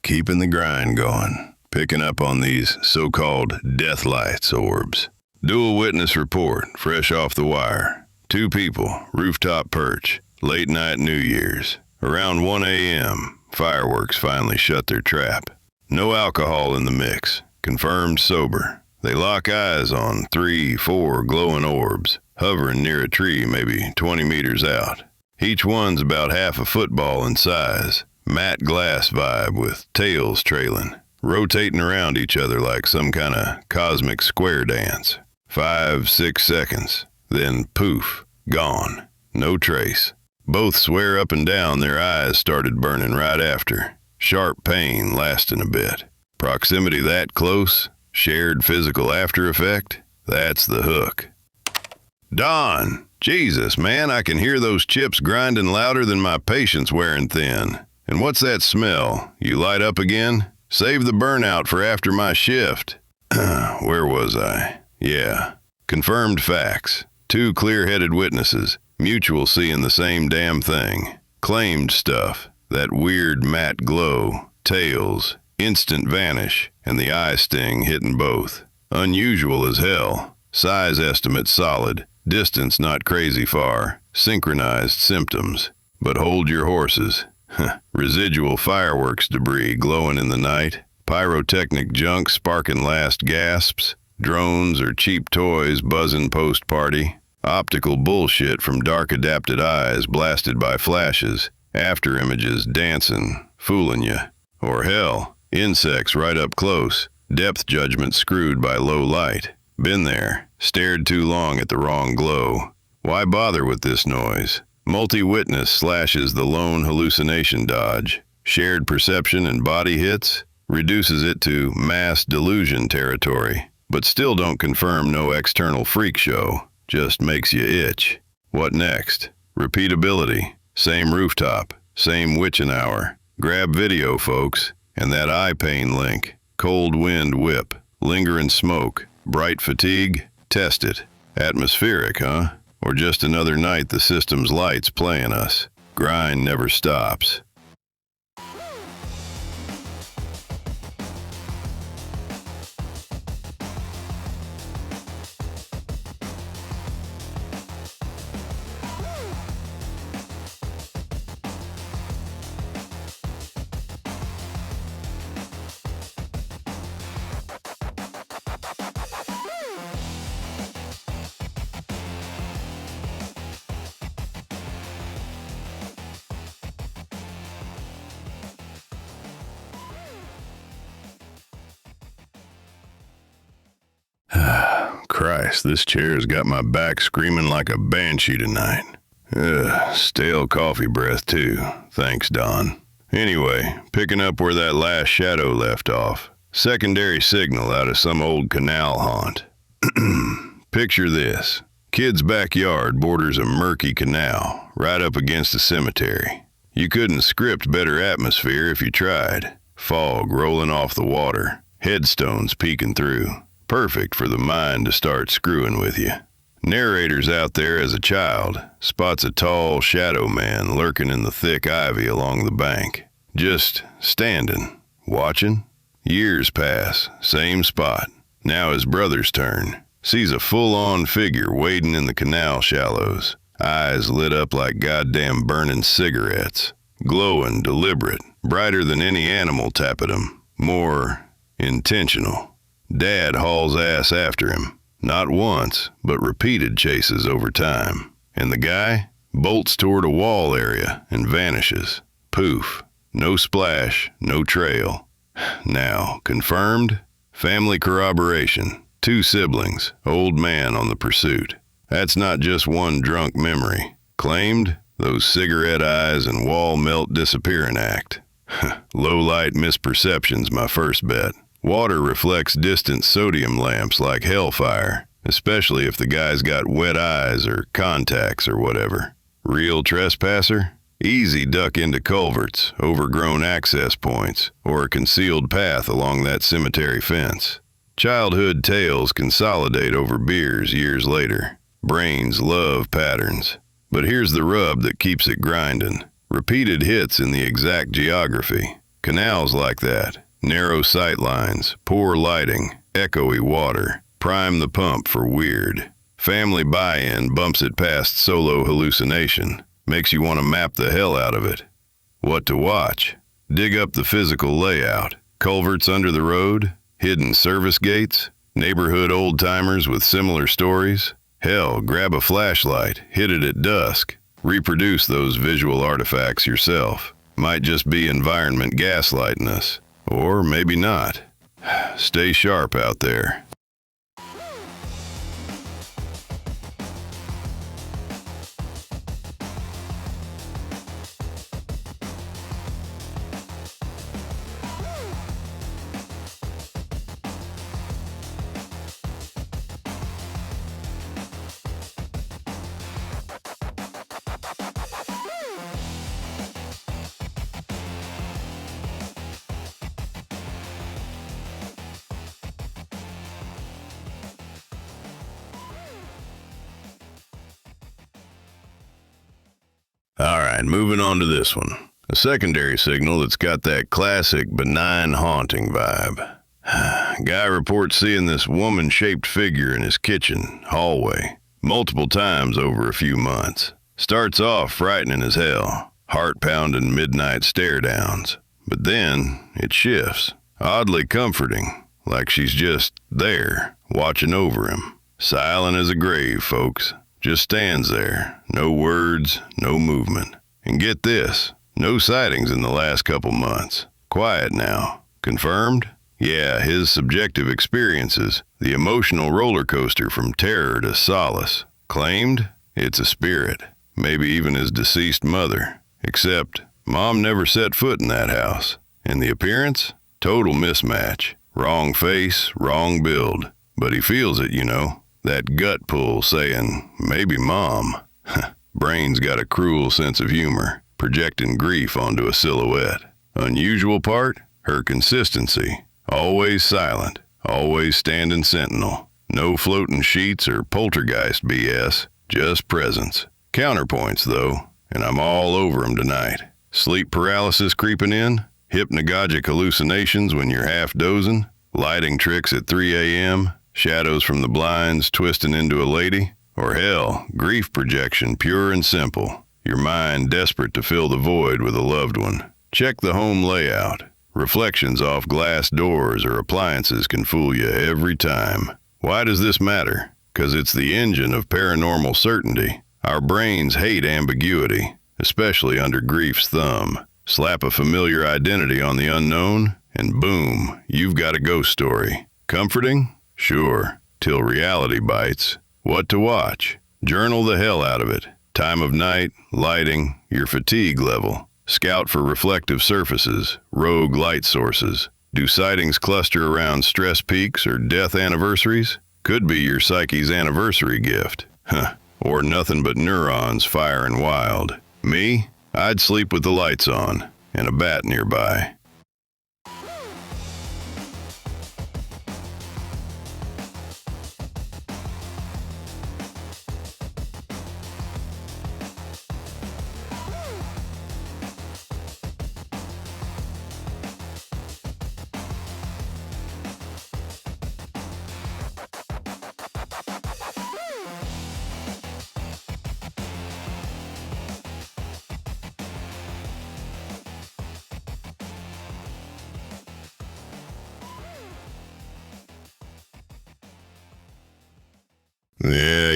Keeping the grind going, picking up on these so-called deathlights orbs. Dual witness report, fresh off the wire. 2 people, rooftop perch, late night New Year's. Around 1 a.m., fireworks finally shut their trap. No alcohol in the mix, confirmed sober. They lock eyes on 3, 4 glowing orbs, hovering near a tree maybe 20 meters out. Each one's about half a football in size. Matte glass vibe with tails trailing, rotating around each other like some kind of cosmic square dance. 5, 6 seconds, then poof, gone, no trace. Both swear up and down their eyes started burning right after. Sharp pain lasting a bit. Proximity that close, shared physical after effect, that's the hook. Don, Jesus, man, I can hear those chips grinding louder than my patience wearing thin. And what's that smell? You light up again? Save the burnout for after my shift. Where was I? Yeah. Confirmed facts. 2 clear-headed witnesses. Mutual seeing the same damn thing. Claimed stuff. That weird matte glow. Tails. Instant vanish. And the eye sting hitting both. Unusual as hell. Size estimate solid. Distance not crazy far. Synchronized symptoms. But hold your horses. Residual fireworks debris glowing in the night, pyrotechnic junk sparking last gasps, drones or cheap toys buzzing post-party, optical bullshit from dark-adapted eyes blasted by flashes, after images dancing, fooling you. Or hell, insects right up close, depth judgment screwed by low light. Been there, stared too long at the wrong glow. Why bother with this noise? Multi-witness slashes the lone hallucination dodge. Shared perception and body hits reduces it to mass delusion territory, but still don't confirm no external freak show, just makes you itch. What next? Repeatability, same rooftop, same witching hour. Grab video, folks, and that eye pain link. Cold wind whip, lingering smoke, bright fatigue, test it. Atmospheric, huh? Or just another night the system's lights playing us. Grind never stops. Christ, this chair's got my back screaming like a banshee tonight. Stale coffee breath, too. Thanks, Don. Anyway, picking up where that last shadow left off. Secondary signal out of some old canal haunt. Picture this. Kid's backyard borders a murky canal, right up against a cemetery. You couldn't script better atmosphere if you tried. Fog rolling off the water. Headstones peeking through. Perfect for the mind to start screwing with you. Narrator's out there as a child, spots a tall shadow man lurking in the thick ivy along the bank. Just standing, watching. Years pass, same spot. Now his brother's turn. Sees a full-on figure wading in the canal shallows. Eyes lit up like goddamn burning cigarettes. Glowing, deliberate, brighter than any animal tap at him. More intentional. Dad hauls ass after him. Not once, but repeated chases over time. And the guy bolts toward a wall area and vanishes. Poof. No splash, no trail. Now, confirmed? Family corroboration. 2 siblings, old man on the pursuit. That's not just one drunk memory. Claimed? Those cigarette eyes and wall melt disappearing act. Low light misperception's my first bet. Water reflects distant sodium lamps like hellfire, especially if the guy's got wet eyes or contacts or whatever. Real trespasser? Easy duck into culverts, overgrown access points, or a concealed path along that cemetery fence. Childhood tales consolidate over beers years later. Brains love patterns. But here's the rub that keeps it grinding. Repeated hits in the exact geography. Canals like that. Narrow sight lines, poor lighting, echoey water. Prime the pump for weird. Family buy-in bumps it past solo hallucination. Makes you want to map the hell out of it. What to watch? Dig up the physical layout. Culverts under the road? Hidden service gates? Neighborhood old-timers with similar stories? Hell, grab a flashlight, hit it at dusk. Reproduce those visual artifacts yourself. Might just be environment gaslighting us. Or maybe not. Stay sharp out there. Alright, moving on to this one. A secondary signal that's got that classic benign haunting vibe. Guy reports seeing this woman-shaped figure in his kitchen hallway multiple times over a few months. Starts off frightening as hell, heart-pounding midnight stare-downs. But then it shifts, oddly comforting, like she's just there, watching over him. Silent as a grave, folks. Just stands there, no words, no movement. And get this, no sightings in the last couple months. Quiet now. Confirmed? Yeah, his subjective experiences, the emotional roller coaster from terror to solace. Claimed? It's a spirit, maybe even his deceased mother. Except, Mom never set foot in that house. And the appearance? Total mismatch. Wrong face, wrong build. But he feels it, you know. That gut pull saying, maybe Mom. Brain's got a cruel sense of humor, projecting grief onto a silhouette. Unusual part? Her consistency. Always silent. Always standing sentinel. No floating sheets or poltergeist BS. Just presence. Counterpoints, though, and I'm all over 'em tonight. Sleep paralysis creeping in? Hypnagogic hallucinations when you're half dozing? Lighting tricks at 3 a.m.? Shadows from the blinds twisting into a lady? Or hell, grief projection pure and simple. Your mind desperate to fill the void with a loved one. Check the home layout. Reflections off glass doors or appliances can fool you every time. Why does this matter? 'Cause it's the engine of paranormal certainty. Our brains hate ambiguity, especially under grief's thumb. Slap a familiar identity on the unknown, and boom, you've got a ghost story. Comforting? Sure, till reality bites. What to watch? Journal the hell out of it. Time of night, lighting, your fatigue level. Scout for reflective surfaces, rogue light sources. Do sightings cluster around stress peaks or death anniversaries? Could be your psyche's anniversary gift. Or nothing but neurons firing wild. Me? I'd sleep with the lights on and a bat nearby.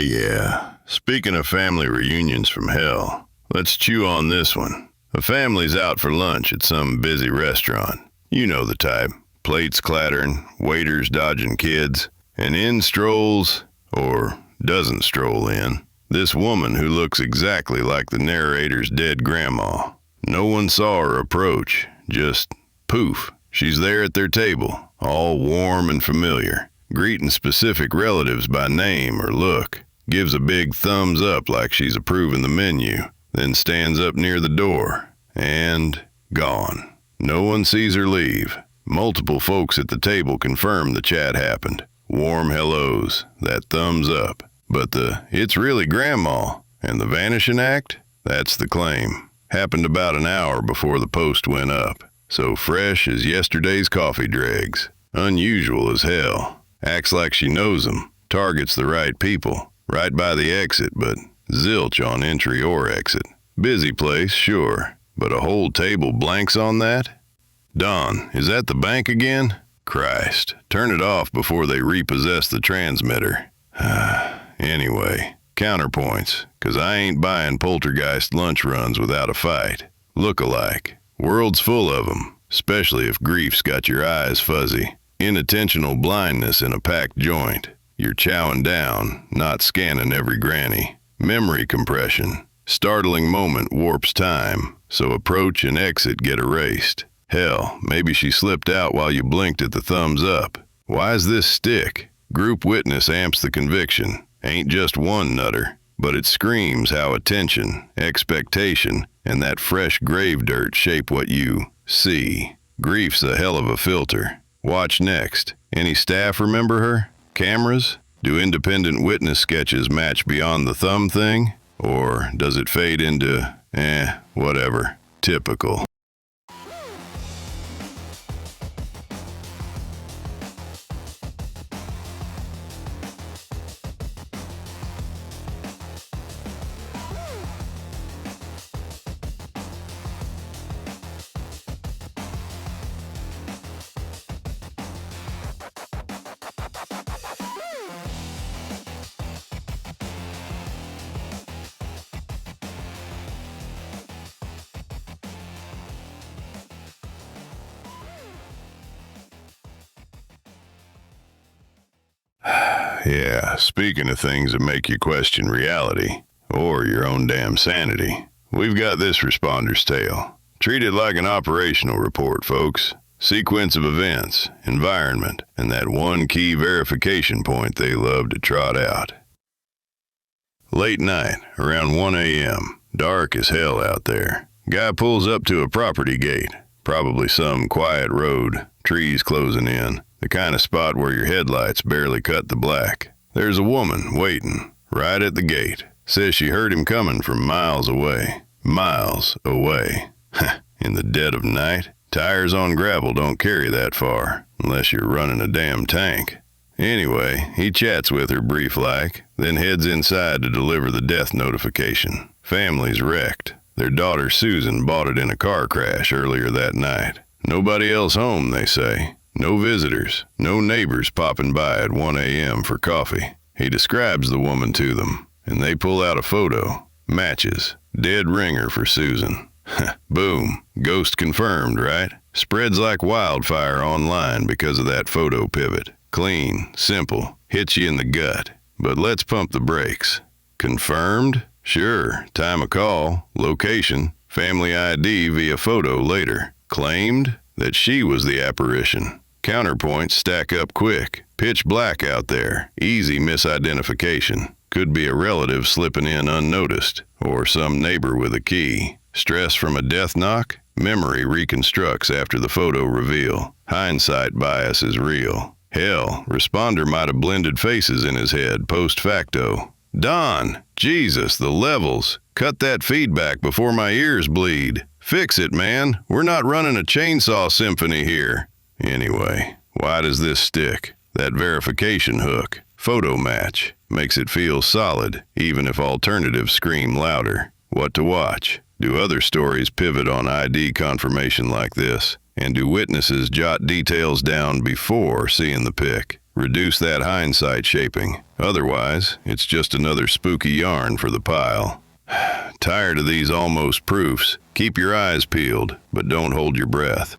Yeah. Speaking of family reunions from hell, let's chew on this one. A family's out for lunch at some busy restaurant. You know the type. Plates clattering, waiters dodging kids, and in strolls, or doesn't stroll in, this woman who looks exactly like the narrator's dead grandma. No one saw her approach, just poof, she's there at their table, all warm and familiar. Greeting specific relatives by name or look, gives a big thumbs up like she's approving the menu, then stands up near the door, and gone. No one sees her leave. Multiple folks at the table confirm the chat happened. Warm hellos, that thumbs up. But the "it's really Grandma" and the vanishing act, that's the claim. Happened about an hour before the post went up. So fresh as yesterday's coffee dregs. Unusual as hell. Acts like she knows them, targets the right people, right by the exit, but zilch on entry or exit. Busy place, sure, but a whole table blanks on that? Don, is that the bank again? Christ, turn it off before they repossess the transmitter. Anyway, counterpoints, 'cause I ain't buying poltergeist lunch runs without a fight. Look-alike. World's full of 'em, especially if grief's got your eyes fuzzy. Inattentional blindness in a packed joint. You're chowing down, not scanning every granny. Memory compression. Startling moment warps time, so approach and exit get erased. Hell, maybe she slipped out while you blinked at the thumbs up. Why's this stick? Group witness amps the conviction. Ain't just one nutter, but it screams how attention, expectation, and that fresh grave dirt shape what you see. Grief's a hell of a filter. Watch next. Any staff remember her? Cameras? Do independent witness sketches match beyond the thumb thing? Or does it fade into, whatever. Typical. Yeah, speaking of things that make you question reality, or your own damn sanity, we've got this responder's tale. Treat it like an operational report, folks. Sequence of events, environment, and that one key verification point they love to trot out. Late night, around 1 a.m., dark as hell out there. Guy pulls up to a property gate, probably some quiet road, trees closing in, the kind of spot where your headlights barely cut the black. There's a woman waiting, right at the gate. Says she heard him coming from miles away. Miles away. In the dead of night? Tires on gravel don't carry that far, unless you're running a damn tank. Anyway, he chats with her brief-like, then heads inside to deliver the death notification. Family's wrecked. Their daughter Susan bought it in a car crash earlier that night. Nobody else home, they say. No visitors, no neighbors popping by at 1 a.m. for coffee. He describes the woman to them, and they pull out a photo. Matches. Dead ringer for Susan. Boom. Ghost confirmed, right? Spreads like wildfire online because of that photo pivot. Clean, simple, hits you in the gut. But let's pump the brakes. Confirmed? Sure. Time of call, location, family ID via photo later. Claimed that she was the apparition. Counterpoints stack up quick. Pitch black out there. Easy misidentification. Could be a relative slipping in unnoticed, or some neighbor with a key. Stress from a death knock? Memory reconstructs after the photo reveal. Hindsight bias is real. Hell, responder might have blended faces in his head post facto. Don, Jesus, the levels. Cut that feedback before my ears bleed. Fix it, man. We're not running a chainsaw symphony here. Anyway, why does this stick? That verification hook. Photo match. Makes it feel solid, even if alternatives scream louder. What to watch? Do other stories pivot on ID confirmation like this? And do witnesses jot details down before seeing the pic? Reduce that hindsight shaping. Otherwise, it's just another spooky yarn for the pile. Tired of these almost proofs? Keep your eyes peeled, but don't hold your breath.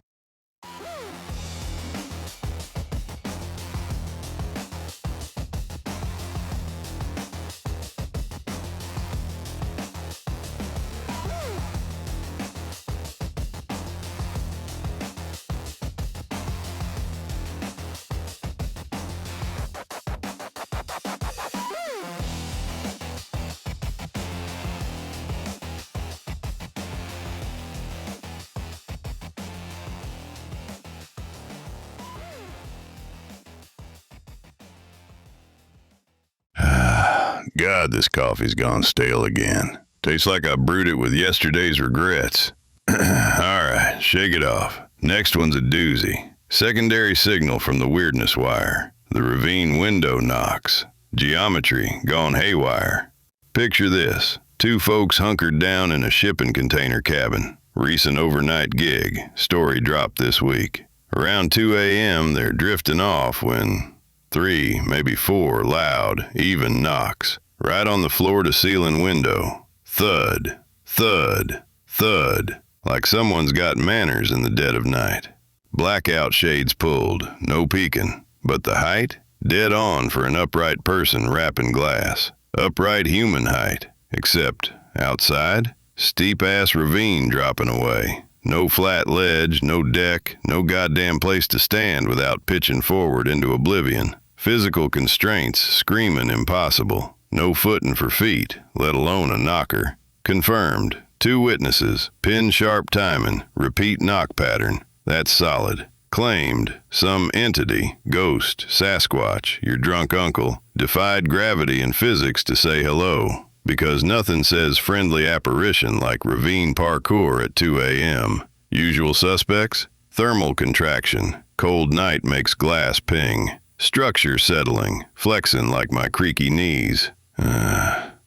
God, this coffee's gone stale again. Tastes like I brewed it with yesterday's regrets. Alright, shake it off. Next one's a doozy. Secondary signal from the weirdness wire. The ravine window knocks. Geometry gone haywire. Picture this. Two folks hunkered down in a shipping container cabin. Recent overnight gig. Story dropped this week. Around 2 a.m., they're drifting off when 3, maybe 4 loud, even knocks. Right on the floor-to-ceiling window. Thud, thud, thud. Like someone's got manners in the dead of night. Blackout shades pulled, no peeking. But the height? Dead on for an upright person wrapping glass. Upright human height. Except, outside? Steep-ass ravine dropping away. No flat ledge, no deck, no goddamn place to stand without pitching forward into oblivion. Physical constraints screaming impossible. No footing for feet, let alone a knocker. Confirmed. 2 witnesses. Pin-sharp timing. Repeat knock pattern. That's solid. Claimed. Some entity, ghost, Sasquatch, your drunk uncle, defied gravity and physics to say hello. Because nothing says friendly apparition like ravine parkour at 2 a.m. Usual suspects? Thermal contraction. Cold night makes glass ping. Structure settling, flexing like my creaky knees.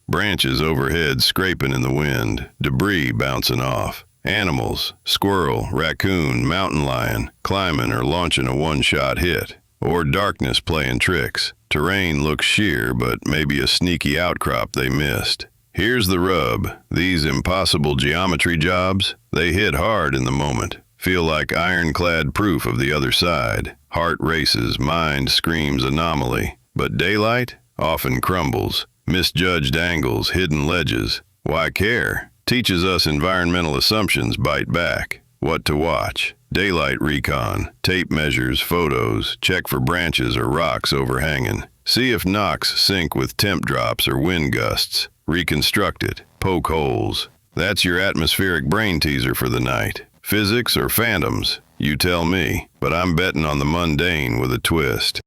Branches overhead scraping in the wind, debris bouncing off. Animals, squirrel, raccoon, mountain lion, climbing or launching a one-shot hit. Or darkness playing tricks. Terrain looks sheer, but maybe a sneaky outcrop they missed. Here's the rub. These impossible geometry jobs, they hit hard in the moment. Feel like ironclad proof of the other side. Heart races, mind screams anomaly. But daylight often crumbles. Misjudged angles, hidden ledges. Why care? Teaches us environmental assumptions bite back. What to watch. Daylight recon. Tape measures, photos. Check for branches or rocks overhanging. See if knocks sync with temp drops or wind gusts. Reconstruct it. Poke holes. That's your atmospheric brain teaser for the night. Physics or phantoms? You tell me, but I'm betting on the mundane with a twist.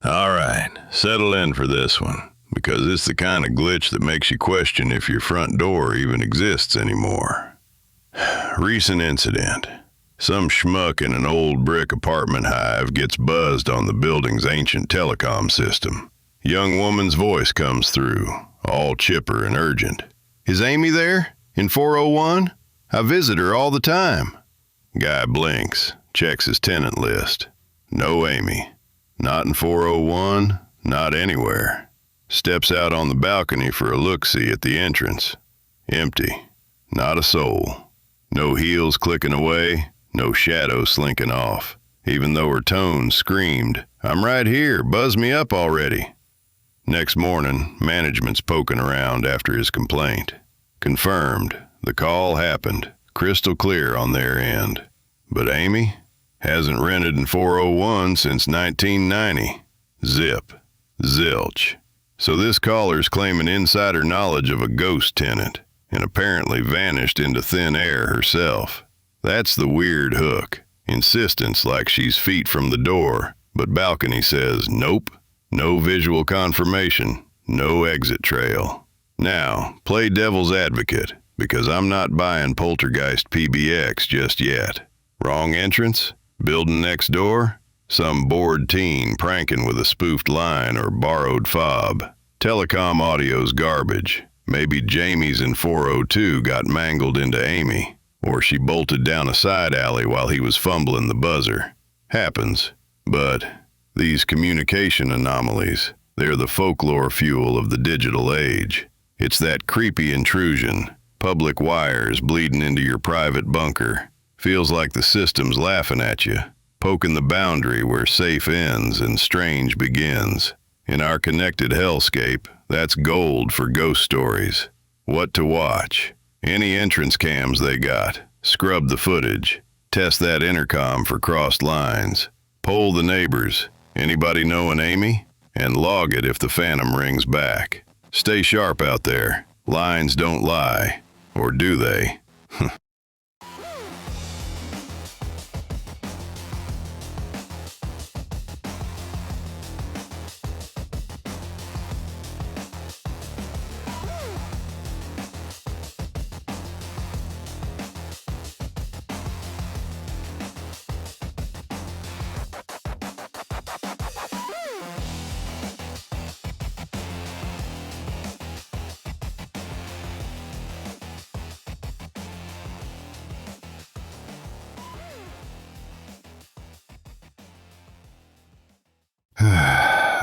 All right, settle in for this one, because it's the kind of glitch that makes you question if your front door even exists anymore. Recent incident. Some schmuck in an old brick apartment hive gets buzzed on the building's ancient telecom system. Young woman's voice comes through, all chipper and urgent. Is Amy there? In 401? I visit her all the time. Guy blinks, checks his tenant list. No Amy. Not in 401, not anywhere. Steps out on the balcony for a look-see at the entrance. Empty. Not a soul. No heels clicking away, no shadow slinking off, even though her tone screamed, I'm right here, buzz me up already. Next morning, management's poking around after his complaint. Confirmed, the call happened, crystal clear on their end. But Amy? Hasn't rented in 401 since 1990. Zip. Zilch. So this caller's claiming insider knowledge of a ghost tenant, and apparently vanished into thin air herself. That's the weird hook. Insistence like she's feet from the door, but balcony says nope. No visual confirmation. No exit trail. Now, play devil's advocate, because I'm not buying Poltergeist PBX just yet. Wrong entrance? Building next door? Some bored teen pranking with a spoofed line or borrowed fob. Telecom audio's garbage. Maybe Jamie's in 402 got mangled into Amy, or she bolted down a side alley while he was fumbling the buzzer. Happens. But these communication anomalies, they're the folklore fuel of the digital age. It's that creepy intrusion, public wires bleeding into your private bunker. Feels like the system's laughing at you, poking the boundary where safe ends and strange begins. In our connected hellscape, that's gold for ghost stories. What to watch? Any entrance cams they got. Scrub the footage. Test that intercom for crossed lines. Poll the neighbors. Anybody know an Amy? And log it if the phantom rings back. Stay sharp out there. Lines don't lie. Or do they?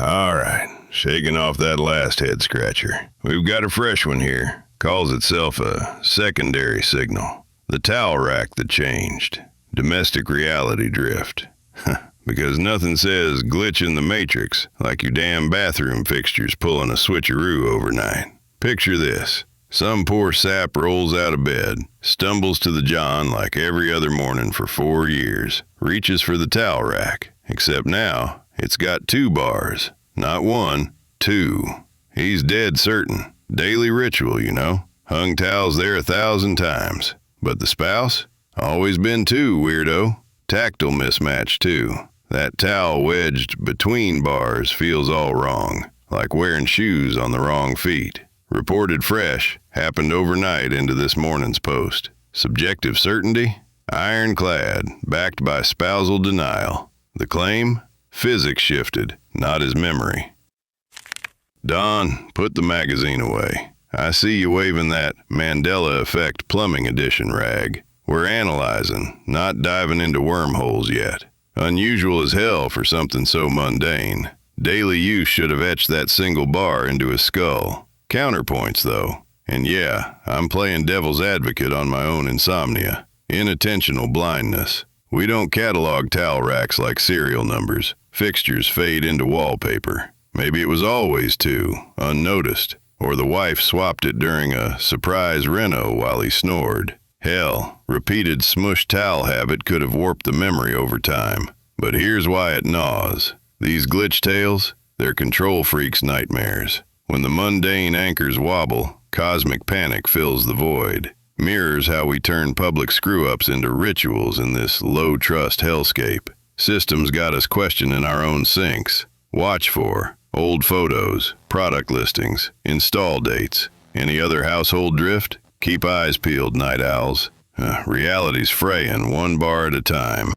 All right, shaking off that last head scratcher. We've got a fresh one here. Calls itself a secondary signal. The towel rack that changed. Domestic reality drift. Because nothing says glitch in the matrix like your damn bathroom fixtures pulling a switcheroo overnight. Picture this. Some poor sap rolls out of bed, stumbles to the john like every other morning for 4 years, reaches for the towel rack, except now it's got 2 bars. Not 1, 2. He's dead certain. Daily ritual, you know. Hung towels there 1,000 times. But the spouse? Always been 2, weirdo. Tactile mismatch, too. That towel wedged between bars feels all wrong, like wearing shoes on the wrong feet. Reported fresh, happened overnight into this morning's post. Subjective certainty? Ironclad, backed by spousal denial. The claim? Physics shifted, not his memory. Don, put the magazine away. I see you waving that Mandela Effect Plumbing Edition rag. We're analyzing, not diving into wormholes yet. Unusual as hell for something so mundane. Daily use should have etched that single bar into his skull. Counterpoints, though. And yeah, I'm playing devil's advocate on my own insomnia. Inattentional blindness. We don't catalog towel racks like serial numbers. Fixtures fade into wallpaper. Maybe it was always two, unnoticed. Or the wife swapped it during a surprise reno while he snored. Hell, repeated smush towel habit could have warped the memory over time. But here's why it gnaws. These glitch tales, they're control freaks' nightmares. When the mundane anchors wobble, cosmic panic fills the void. Mirrors how we turn public screw-ups into rituals in this low-trust hellscape. Systems got us questioning our own sinks. Watch for old photos, product listings, install dates. Any other household drift? Keep eyes peeled, night owls. Reality's fraying one bar at a time.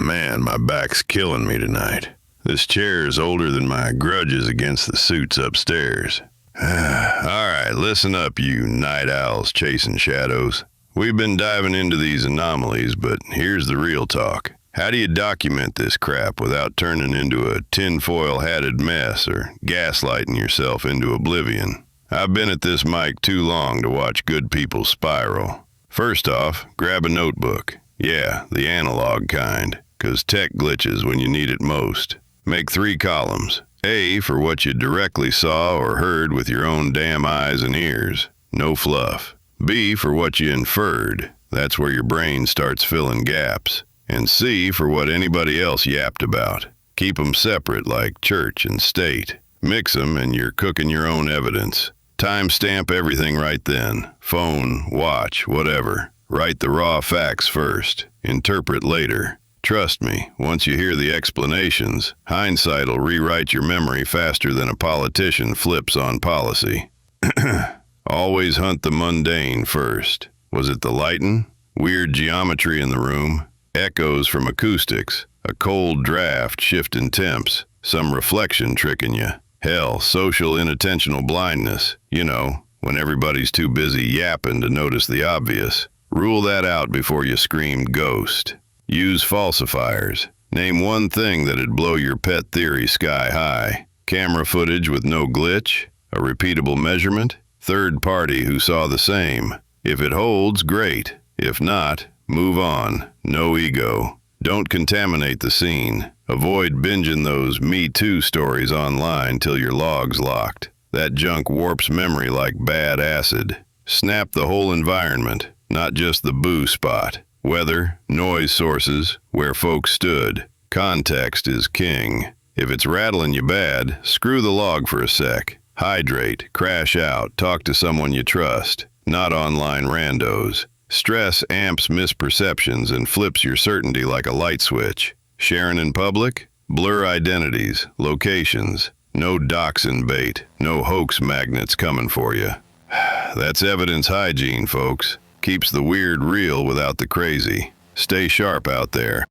Man, my back's killing me tonight. This chair is older than my grudges against the suits upstairs. All right, listen up, you night owls chasing shadows. We've been diving into these anomalies, but here's the real talk. How do you document this crap without turning into a tinfoil-hatted mess or gaslighting yourself into oblivion? I've been at this mic too long to watch good people spiral. First off, grab a notebook. Yeah, the analog kind, 'cause tech glitches when you need it most. Make 3 columns. A for what you directly saw or heard with your own damn eyes and ears. No fluff. B for what you inferred. That's where your brain starts filling gaps. And C for what anybody else yapped about. Keep 'em separate like church and state. Mix 'em and you're cooking your own evidence. Timestamp everything right then. Phone, watch, whatever. Write the raw facts first. Interpret later. Trust me, once you hear the explanations, hindsight'll rewrite your memory faster than a politician flips on policy. Always hunt the mundane first. Was it the lighting? Weird geometry in the room? Echoes from acoustics? A cold draft shifting temps? Some reflection tricking you? Hell, social inattentional blindness. You know, when everybody's too busy yapping to notice the obvious. Rule that out before you scream ghost. Use falsifiers. Name one thing that'd blow your pet theory sky high. Camera footage with no glitch? A repeatable measurement? Third party who saw the same. If it holds, great. If not, move on. No ego. Don't contaminate the scene. Avoid binging those Me Too stories online till your log's locked. That junk warps memory like bad acid. Snap the whole environment, not just the boo spot. Weather, noise sources, where folks stood. Context is king. If it's rattling you bad, screw the log for a sec. Hydrate, crash out, talk to someone you trust, not online randos. Stress amps misperceptions and flips your certainty like a light switch. Sharing in public? Blur identities, locations. No doxing bait, no hoax magnets coming for you. That's evidence hygiene, folks. Keeps the weird real without the crazy. Stay sharp out there.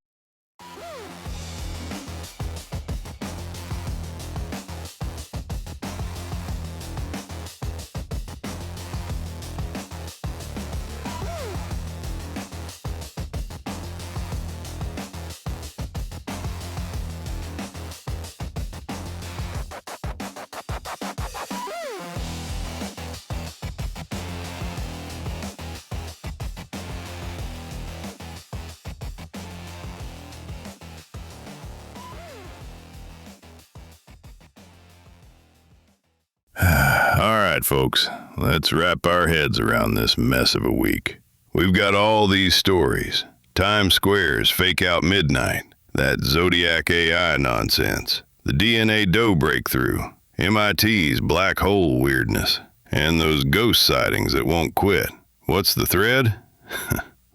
All right, folks, let's wrap our heads around this mess of a week. We've got all these stories. Times Square's fake out midnight, that Zodiac AI nonsense, the DNA Doe breakthrough, MIT's black hole weirdness, and those ghost sightings that won't quit. What's the thread?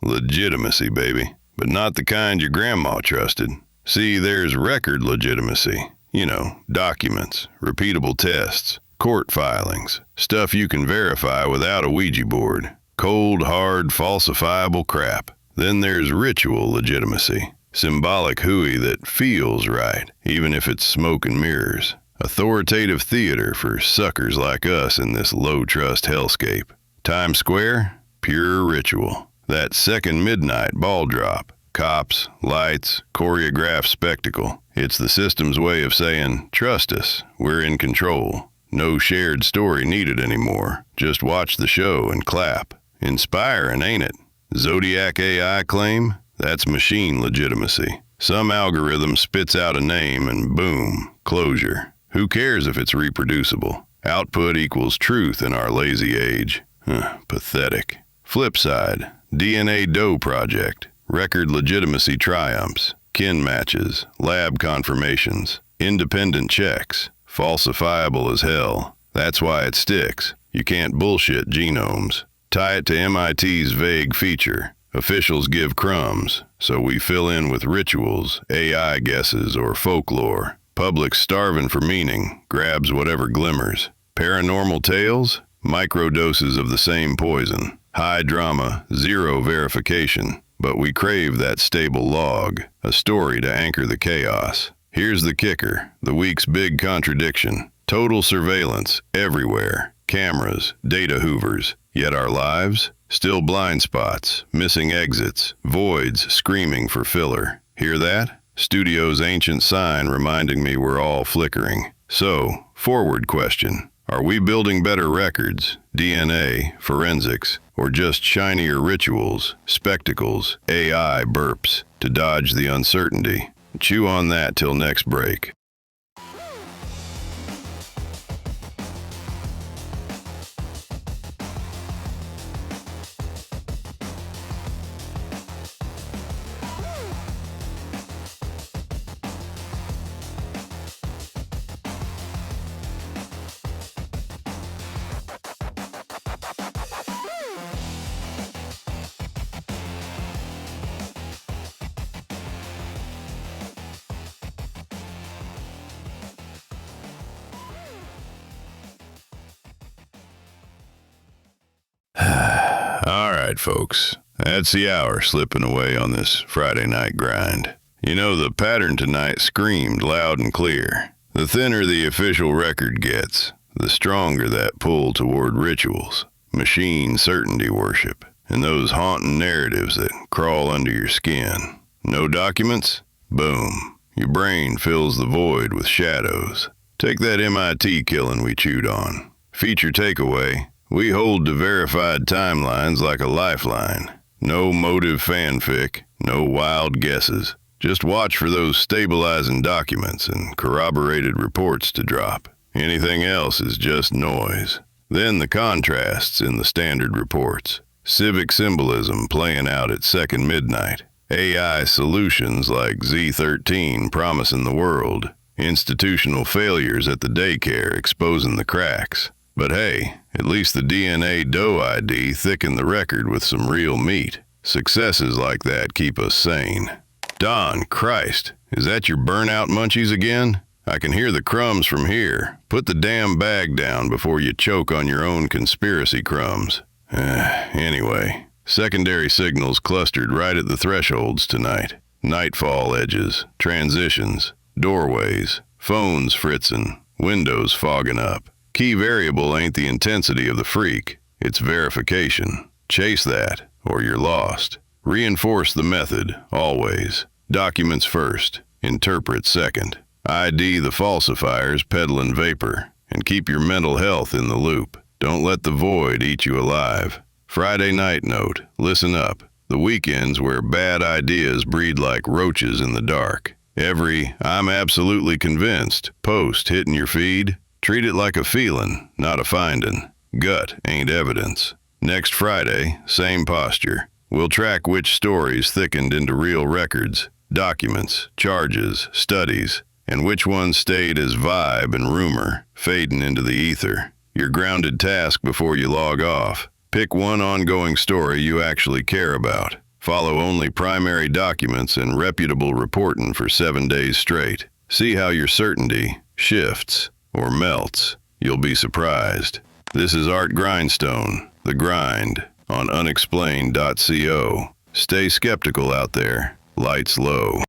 Legitimacy, baby. But not the kind your grandma trusted. See, there's record legitimacy. You know, documents, repeatable tests, court filings, stuff you can verify without a Ouija board. Cold, hard, falsifiable crap. Then there's ritual legitimacy. Symbolic hooey that feels right, even if it's smoke and mirrors. Authoritative theater for suckers like us in this low-trust hellscape. Times Square? Pure ritual. That second midnight ball drop. Cops, lights, choreographed spectacle. It's the system's way of saying, trust us, we're in control. No shared story needed anymore. Just watch the show and clap. Inspiring, ain't it? Zodiac AI claim? That's machine legitimacy. Some algorithm spits out a name and boom, closure. Who cares if it's reproducible? Output equals truth in our lazy age. Pathetic. Flip side, DNA Doe Project. Record legitimacy triumphs. Kin matches. Lab confirmations. Independent checks. Falsifiable as hell. That's why it sticks. You can't bullshit genomes. Tie it to MIT's vague feature. Officials give crumbs, so we fill in with rituals, AI guesses, or folklore. Public's starving for meaning, grabs whatever glimmers. Paranormal tales? Microdoses of the same poison. High drama, zero verification. But we crave that stable log, a story to anchor the chaos. Here's the kicker, the week's big contradiction. Total surveillance, everywhere. Cameras, data hoovers. Yet our lives? Still blind spots, missing exits, voids screaming for filler. Hear that? Studio's ancient sign reminding me we're all flickering. So, forward question. Are we building better records, DNA, forensics, or just shinier rituals, spectacles, AI burps, to dodge the uncertainty? Chew on that till next break. All right, folks. That's the hour slipping away on this Friday night grind. You know, the pattern tonight screamed loud and clear. The thinner the official record gets, the stronger that pull toward rituals, machine certainty worship, and those haunting narratives that crawl under your skin. No documents? Boom. Your brain fills the void with shadows. Take that MIT killing we chewed on. Feature takeaway. We hold to verified timelines like a lifeline. No motive fanfic, no wild guesses. Just watch for those stabilizing documents and corroborated reports to drop. Anything else is just noise. Then the contrasts in the standard reports. Civic symbolism playing out at second midnight. AI solutions like Z13 promising the world. Institutional failures at the daycare exposing the cracks. But hey, at least the DNA Doe ID thickened the record with some real meat. Successes like that keep us sane. Don Christ, is that your burnout munchies again? I can hear the crumbs from here. Put the damn bag down before you choke on your own conspiracy crumbs. Anyway, secondary signals clustered right at the thresholds tonight. Nightfall edges, transitions, doorways, phones fritzing, windows fogging up. Key variable ain't the intensity of the freak, it's verification. Chase that, or you're lost. Reinforce the method, always. Documents first, interpret second. ID the falsifiers peddling vapor, and keep your mental health in the loop. Don't let the void eat you alive. Friday night note, listen up. The weekends where bad ideas breed like roaches in the dark. Every "I'm absolutely convinced" post hitting your feed, treat it like a feeling, not a finding. Gut ain't evidence. Next Friday, same posture. We'll track which stories thickened into real records, documents, charges, studies, and which ones stayed as vibe and rumor, fading into the ether. Your grounded task before you log off. Pick one ongoing story you actually care about. Follow only primary documents and reputable reporting for 7 days straight. See how your certainty shifts or melts. You'll be surprised. This is Art Grindstone, The Grind, on unexplained.co. Stay skeptical out there. Lights low.